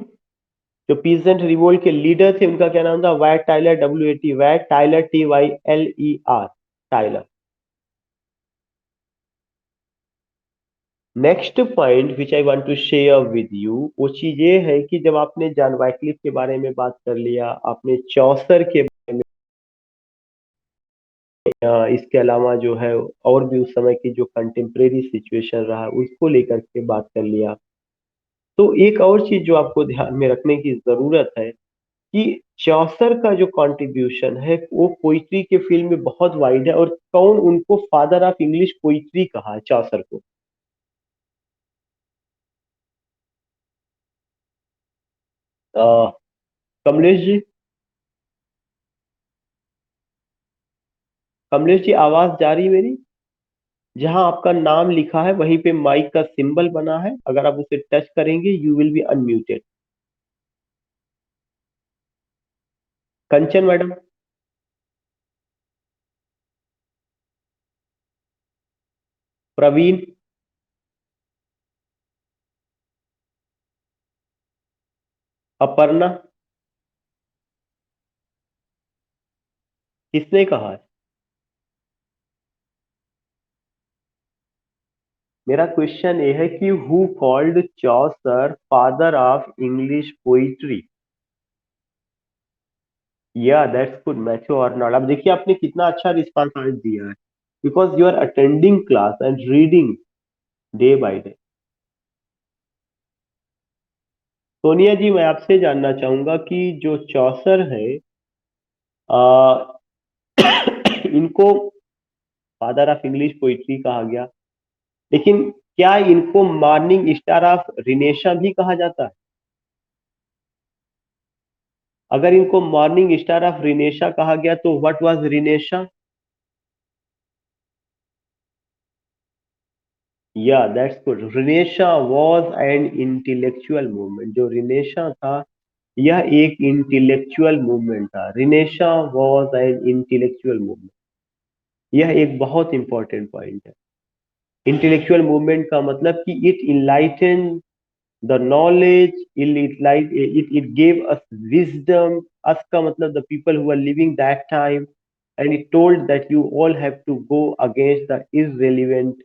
जो पीजेंट रिवोल्ट के लीडर थे उनका क्या नाम था? Wat Tyler, WAT, Wat Tyler, TYLER, Tyler. Next point which I want to share with you, वो चीज ये है कि जब आपने जॉन वाइक्लिफ के बारे में बात कर लिया, आपने चौसर के बारे में, इसके अलावा जो है और भी उस समय की जो कंटेम्प्रेरी सिचुएशन रहा उसको लेकर के बात कर लिया, तो एक और चीज जो आपको ध्यान में रखने की जरूरत है कि चौसर का जो कंट्रीब्यूशन है वो पोइट्री के फील्ड में बहुत वाइड है। और कौन उनको फादर ऑफ इंग्लिश पोइट्री कहा है चौसर को? अ, कमलेश जी। कमलेश जी, आवाज जा रही है मेरी? जहां आपका नाम लिखा है वहीं पे माइक का सिंबल बना है, अगर आप उसे टच करेंगे you will be unmuted. Kanchan madam. Praveen. Aparna. किसने कहा है? मेरा क्वेश्चन ये है कि who called Chaucer father of English poetry? Yeah that's good, Matthew Arnold. अब देखिए आपने कितना अच्छा रिस्पांस आज दिया है, because you are attending class and reading day by day. Sonia ji, मैं आपसे जानना चाहूंगा कि जो चौसर है, आ, इनको फादर ऑफ इंग्लिश पोइट्री कहा गया, लेकिन क्या इनको मॉर्निंग स्टार ऑफ रिनेशा भी कहा जाता है? अगर इनको मॉर्निंग स्टार ऑफ रिनेशा कहा गया तो what was renaissance? Yeah that's good, renaissance was an intellectual movement. जो रिनेशा था यह एक इंटेलेक्चुअल मूवमेंट था। Renaissance was an intellectual movement. यह एक बहुत इंपॉर्टेंट पॉइंट है। इंटेलेक्चुअल मूवमेंट का मतलब कि it enlighten the knowledge, it gave us wisdom. Us का मतलब the people who were living that time, and it told that you all have to go against the irrelevant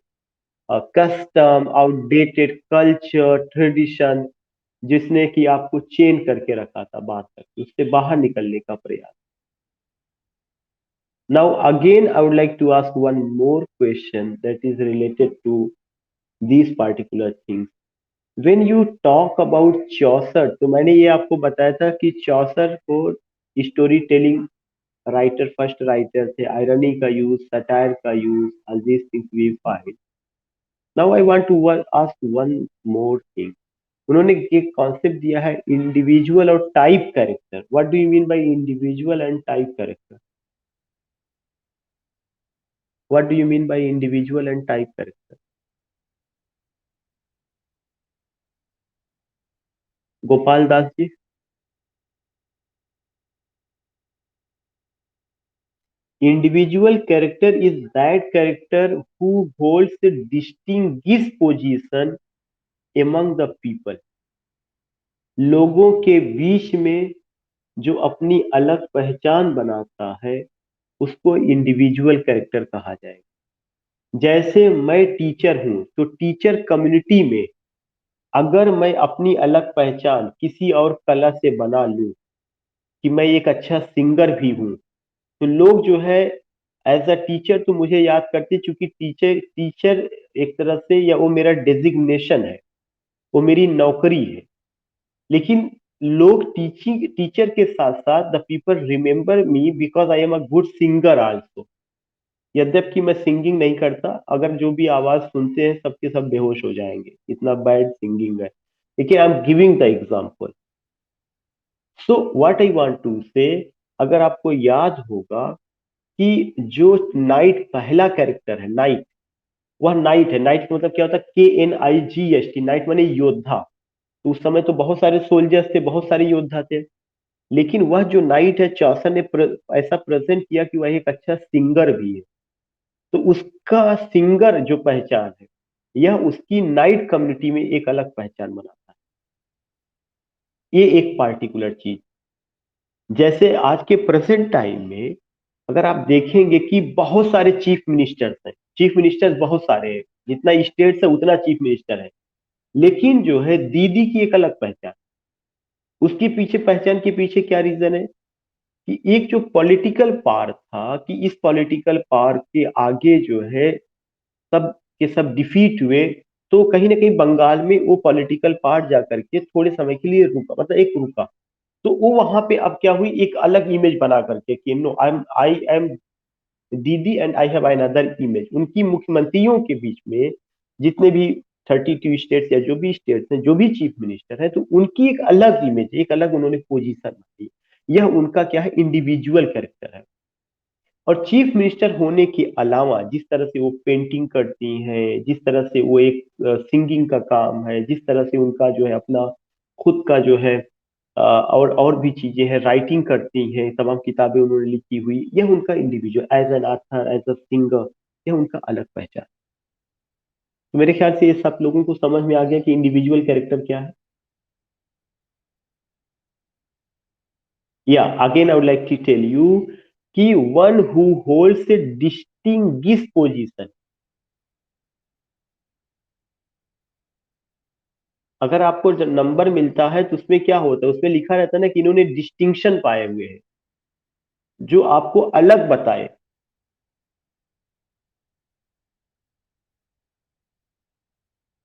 custom, outdated culture, tradition, जिसने कि आपको chain करके रखा था बात तक, उससे बाहर निकलने का प्रयास। Now again, I would like to ask one more question that is related to these particular things. When you talk about चौसर, तो मैंने ये आपको बताया था कि चौसर को story telling writer, first writer थे। आयरनी का यूज, सटायर का use, all these things we find. Now I want to ask one more thing. उन्होंने एक कॉन्सेप्ट दिया है इंडिविजुअल और type character. What do you mean by individual and type character? What do you mean by individual and type character? Gopal Das ji. Individual character is that character who holds a distinguished position among the people. लोगों के बीच में जो अपनी अलग पहचान बनाता है उसको इंडिविजुअल कैरेक्टर कहा जाएगा। जैसे मैं टीचर हूं तो टीचर कम्युनिटी में अगर मैं अपनी अलग पहचान किसी और कला से बना लूं कि मैं एक अच्छा सिंगर भी हूं, तो लोग जो है एज अ टीचर तो मुझे याद करते, चूंकि टीचर टीचर एक तरह से, या वो मेरा डेजिग्नेशन है, वो मेरी नौकरी है। लेकिन लोग टीचिंग टीचर के साथ साथ the people remember me because I am a good singer also. यद्यपि मैं सिंगिंग नहीं करता, अगर जो भी आवाज सुनते हैं सबके सब बेहोश हो जाएंगे, इतना बैड सिंगिंग है। देखिए, I am giving the example. So what I want to say, अगर आपको याद होगा कि जो नाइट पहला कैरेक्टर है, नाइट, वह नाइट है। नाइट का मतलब क्या होता है? KNIGHT, नाइट माने योद्धा। तो उस समय तो बहुत सारे सोल्जर्स थे, बहुत सारे योद्धा थे। लेकिन वह जो नाइट है, चौसर ने ऐसा प्रेजेंट किया कि वह एक अच्छा सिंगर भी है। तो उसका सिंगर जो पहचान है, यह उसकी नाइट कम्युनिटी में एक अलग पहचान बनाता है। ये एक पार्टिकुलर चीज। जैसे आज के प्रेजेंट टाइम में अगर आप देखेंगे कि बहुत सारे चीफ मिनिस्टर्स हैं, चीफ मिनिस्टर्स बहुत सारे हैं, जितना स्टेट्स है उतना चीफ मिनिस्टर है। लेकिन जो है दीदी की एक अलग पहचान। उसके पीछे, पहचान के पीछे क्या रीजन है? कि एक जो पॉलिटिकल पावर था, कि इस पॉलिटिकल पावर के आगे जो है सब के सब डिफीट हुए, तो कहीं ना कहीं बंगाल में वो पॉलिटिकल पार्ट जा करके थोड़े समय के लिए रुका, मतलब एक रुका। तो वो वहां पे अब क्या हुई, एक अलग इमेज बना करके कि नो आई एम दीदी and I have another image, उनकी मुख्यमंत्रियों के बीच में जितने भी 32 स्टेट्स या जो भी स्टेट्स हैं, जो भी चीफ मिनिस्टर है, तो उनकी एक अलग इमेज, एक अलग उन्होंने पोजीशन दी। यह उनका क्या है, इंडिविजुअल कैरेक्टर है। और चीफ मिनिस्टर होने के अलावा जिस तरह से वो पेंटिंग करती हैं, जिस तरह से वो एक सिंगिंग का काम है, जिस तरह से उनका जो है अपना खुद का जो है और भी चीजें हैं, राइटिंग करती हैं, तमाम किताबें उन्होंने लिखी हुई, यह उनका individual as an author, as a singer, यह उनका अलग पहचान। तो मेरे ख्याल से ये सब लोगों को समझ में आ गया कि इंडिविजुअल कैरेक्टर क्या है। Yeah again I would like to tell you कि one who holds a distinguish position. अगर आपको जब नंबर मिलता है तो उसमें क्या होता है, उसमें लिखा रहता है ना कि इन्होंने डिस्टिंक्शन पाए हुए हैं, जो आपको अलग बताए।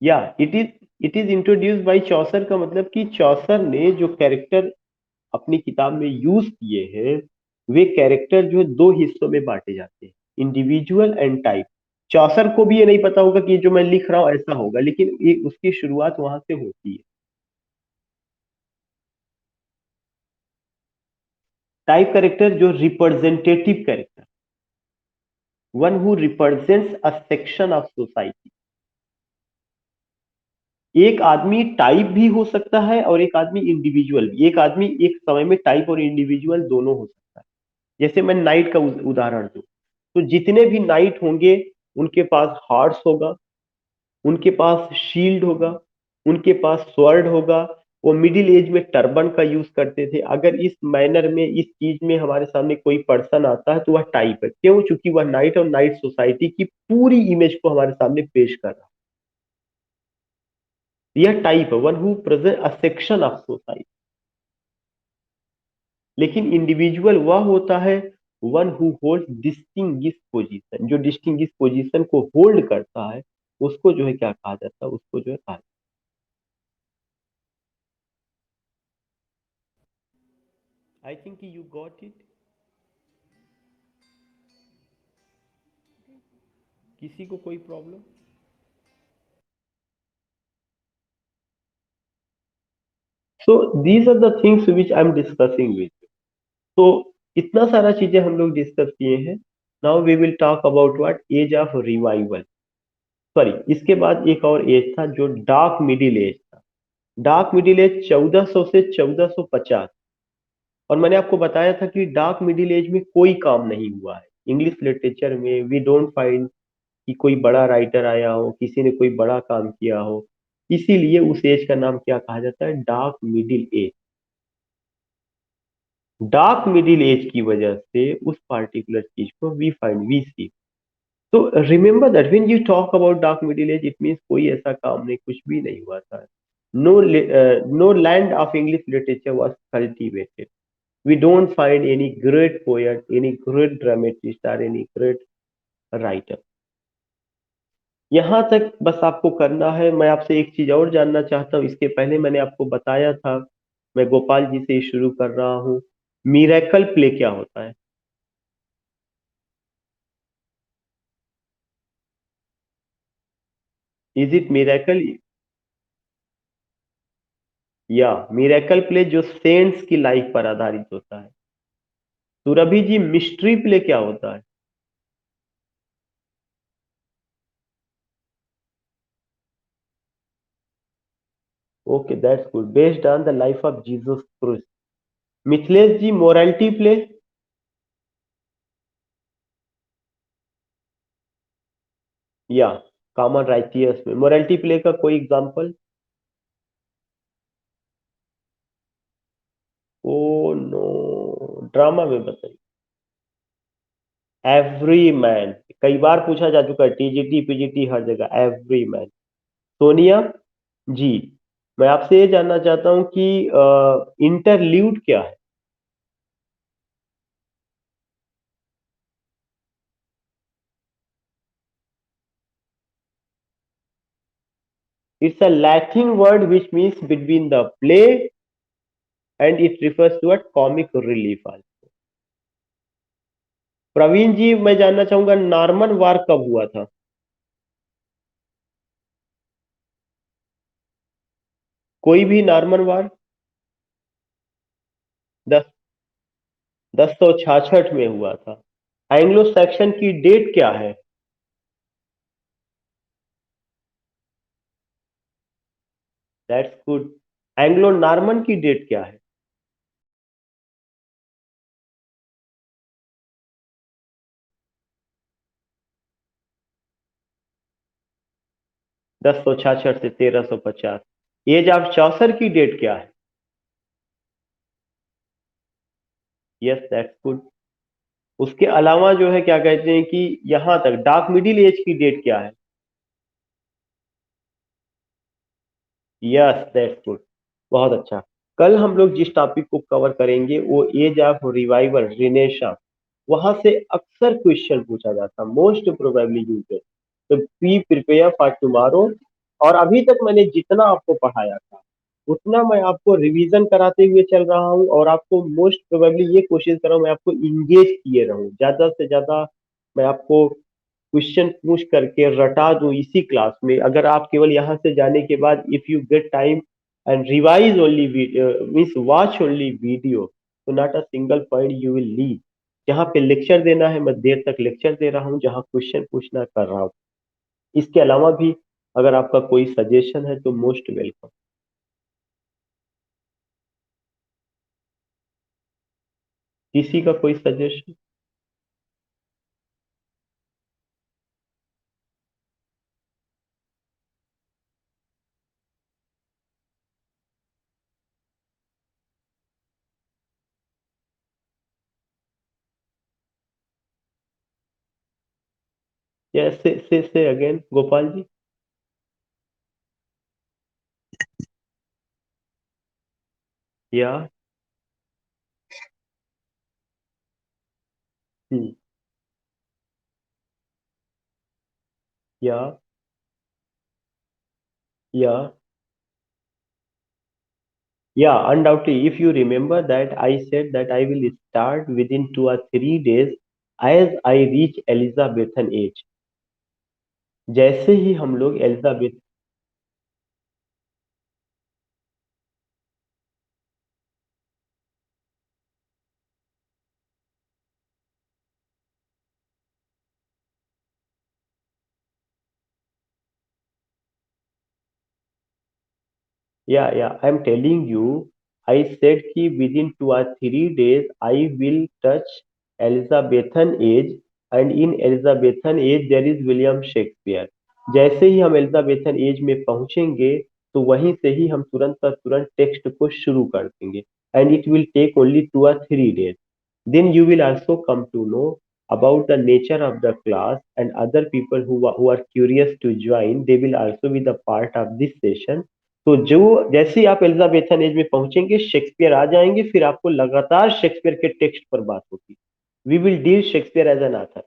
या इट इज इंट्रोड्यूस बाय चौसर, का मतलब कि चौसर ने जो कैरेक्टर अपनी किताब में यूज किए हैं, वे कैरेक्टर जो है दो हिस्सों में बांटे जाते हैं, इंडिविजुअल एंड टाइप। चौसर को भी ये नहीं पता होगा कि जो मैं लिख रहा हूं ऐसा होगा, लेकिन ये उसकी शुरुआत वहां से होती है। टाइप कैरेक्टर जो representative character, one who represents a section of society. एक आदमी टाइप भी हो सकता है और एक आदमी इंडिविजुअल भी, एक आदमी एक समय में टाइप और इंडिविजुअल दोनों हो सकता है। जैसे मैं नाइट का उदाहरण दूं, तो जितने भी नाइट होंगे, उनके पास हार्स होगा, उनके पास शील्ड होगा, उनके पास स्वॉर्ड होगा। वो मिडिल एज में टर्बन का यूज करते थे। अगर इस मैनर में, इस चीज में हमारे सामने कोई पर्सन आता है तो वह टाइप है। क्यों? चूंकि वह नाइट और नाइट सोसाइटी की पूरी इमेज को हमारे सामने पेश कर रहा है। यह टाइप है, one who present a section of society. लेकिन इंडिविजुअल वह होता है one who hold distinguish position, जो डिस्टिंग्विश पोजीशन को होल्ड करता है, उसको जो है क्या कहा जाता है, उसको जो है कहा। I think you got it. किसी को कोई problem? So these are the things which I am discussing with. तो इतना सारा चीजें हम लोग डिस्कस किए हैं। Now we will talk about what, age of revival. Sorry, इसके बाद एक और एज था जो डार्क मिडिल एज था। डार्क मिडिल एज 1400 से 1450। और मैंने आपको बताया था कि डार्क मिडिल एज में कोई काम नहीं हुआ है इंग्लिश लिटरेचर में। वी डोंट फाइंड कि कोई बड़ा राइटर आया हो, किसी ने कोई बड़ा काम किया हो। इसीलिए उस एज का नाम क्या कहा जाता है, dark middle as. Dark middle as की वजह से उस पार्टिकुलर चीज को वी फाइंड, वी सी। तो remember that when you talk about dark middle age, it means कोई ऐसा काम नहीं, कुछ भी नहीं हुआ था। No no land of English literature was cultivated. We don't find any great poet, any great dramatist और एनी ग्रेट राइटर। यहाँ तक बस आपको करना है। मैं आपसे एक चीज और जानना चाहता हूँ, इसके पहले मैंने आपको बताया था, मैं गोपाल जी से शुरू कर रहा हूँ। मिरेकल प्ले क्या होता है? Is it miracle? या मिरेकल प्ले जो सेंट्स की लाइफ पर आधारित होता है। सुरभि जी, मिस्ट्री प्ले क्या होता है? Okay, that's good, based on the life of Jesus Christ. Mithilesh ji, morality play? या कॉमन राइटियस में मोरालिटी प्ले का कोई एग्जांपल? ओ नो, ड्रामा में बताइए। एवरी मैन, कई बार पूछा जा चुका है, टीजीटी पीजीटी हर जगह, एवरी मैन। सोनिया जी, मैं आपसे ये जानना चाहता हूँ कि इंटरल्यूड क्या है? It's a Latin word which means between the play, and it refers to a comic relief also. Praveen जी, मैं जानना चाहूंगा नॉर्मन वार कब हुआ था? कोई भी नॉर्मन वार? 1066 में हुआ था। एंग्लो सैक्सन की डेट क्या है? That's good. एंग्लो नॉर्मन की डेट क्या है? दस सौ छाछठ से 1350। एज ऑफ चौसर की डेट क्या है? Yes, that's good. उसके अलावा जो है क्या कहते हैं कि यहां तक डार्क मिडिल एज की डेट क्या है? Yes, that's good. बहुत अच्छा। कल हम लोग जिस टॉपिक को कवर करेंगे वो एज ऑफ रिवाइवल, रिनेशा। वहां से अक्सर क्वेश्चन पूछा जाता, मोस्ट प्रोबेबली यूज्ड। तो बी प्रिपेयर फॉर टुमारो। और अभी तक मैंने जितना आपको पढ़ाया था उतना मैं आपको रिवीजन कराते हुए चल रहा हूँ, और आपको मोस्ट प्रोबेबली ये कोशिश कर रहा हूँ मैं आपको इंगेज किए रहूँ, ज्यादा से ज्यादा मैं आपको क्वेश्चन पूछ करके रटा दूं इसी क्लास में। अगर आप केवल यहाँ से जाने के बाद if you get time and revise only means watch only video, तो not a single point you will leave. जहाँ पे लेक्चर देना है मैं देर तक लेक्चर दे रहा हूँ, जहाँ क्वेश्चन पूछना कर रहा हूँ। इसके अलावा भी अगर आपका कोई सजेशन है तो मोस्ट वेलकम। किसी का कोई सजेशन? यस, से अगेन गोपाल जी। या। हम्म। या। या। Yeah, undoubtedly. If you remember that I said that I will start within 2 or 3 days as I reach Elizabethan age. जैसे ही हम लोग Elizabeth. Yeah, I'm telling you, I said कि within 2 or 3 days I will touch Elizabethan age, and in Elizabethan age there is William Shakespeare. जैसे ही हम Elizabethan age में पहुंचेंगे तो वहीं से ही हम तुरंत का तुरंत टेक्स्ट को शुरू कर देंगे, and it will take only 2 or 3 days. Then you will also come to know about the nature of the class, and other people who are curious to join, they will also be the part of this session. तो जो जैसे ही आप Elizabethan age में पहुंचेंगे Shakespeare आ जाएंगे, फिर आपको लगातार शेक्सपियर के टेक्स्ट पर बात होगी। We will deal Shakespeare as an author.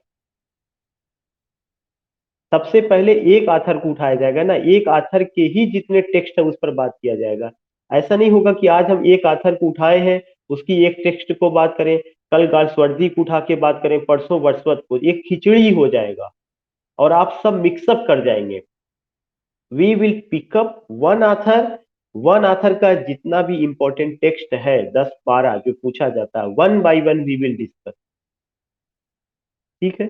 सबसे पहले एक आथर को उठाया जाएगा ना, एक आथर के ही जितने टेक्स्ट है उस पर बात किया जाएगा। ऐसा नहीं होगा कि आज हम एक आथर को उठाए हैं उसकी एक टेक्स्ट को बात करें, कल गार्सवर्दी को उठा के बात करें, परसों वर्ड्सवर्थ को, एक खिचड़ी हो जाएगा और आप सब मिक्सअप कर जाएंगे। We will pick up one author का जितना भी इंपॉर्टेंट टेक्स्ट है 10-12 जो पूछा जाता है, one by one we will discuss. ठीक है।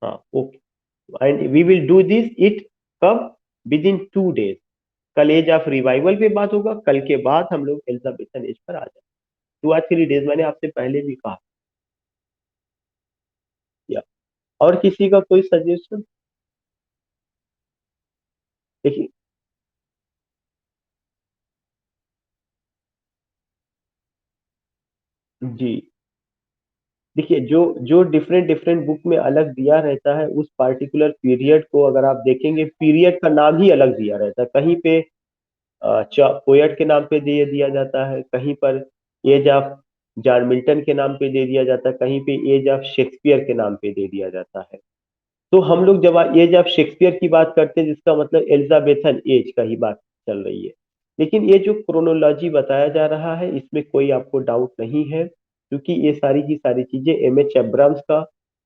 हाँ, okay. And we will do this it कब? Within 2 days। कल एज ऑफ रिवाइवल पे बात होगा, कल के बाद हम लोग एलिजाबेथन एज पर आ जाए। 2 or 3 days मैंने आपसे पहले भी कहा। या। और किसी का कोई सजेशन? देखिए। जी। देखिए, जो जो डिफरेंट डिफरेंट बुक में अलग दिया रहता है उस पार्टिकुलर पीरियड को अगर आप देखेंगे, पीरियड का नाम ही अलग दिया रहता है। कहीं पे पोएट के नाम पे दे दिया जाता है, कहीं पर एज ऑफ जॉन मिल्टन के नाम पे दे दिया जाता है, कहीं पे एज ऑफ शेक्सपियर के नाम पे दे दिया जाता है। तो हम लोग जब एज ऑफ शेक्सपियर की बात करते हैं, जिसका मतलब एलिजाबेथन एज का ही बात चल रही है। लेकिन ये जो क्रोनोलॉजी बताया जा रहा है, इसमें कोई आपको डाउट नहीं है, क्योंकि ये सारी की सारी चीजें एम एच एब्राम्स का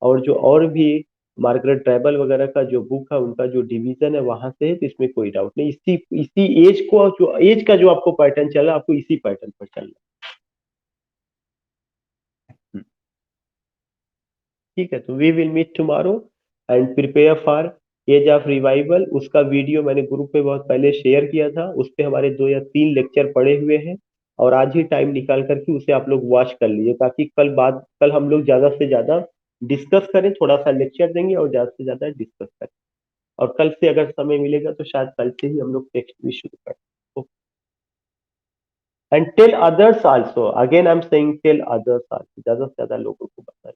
और जो और भी मार्गरेट ड्राइबल वगैरह का जो बुक है, उनका जो डिवीजन है वहां से है, तो इसमें कोई डाउट नहीं। इसी इसी एज को, जो एज का जो आपको पैटर्न चल रहा है, आपको इसी पैटर्न पर चलना है। ठीक है, तो we will meet tomorrow and prepare for age of revival. उसका वीडियो मैंने ग्रुप पे बहुत पहले शेयर किया था, उस पे हमारे 2 या 3 लेक्चर पड़े हुए हैं, और आज ही टाइम निकाल करके उसे आप लोग वॉच कर लीजिए, ताकि कल हम लोग ज्यादा से ज्यादा डिस्कस करें, थोड़ा सा लेक्चर देंगे और ज्यादा से ज्यादा डिस्कस करें। और कल से अगर समय मिलेगा तो शायद कल से ही हम लोग टेक्स्ट भी शुरू करें। And tell others also, again I am saying tell others also, ज्यादा से ज्यादा लोगों को बताएं।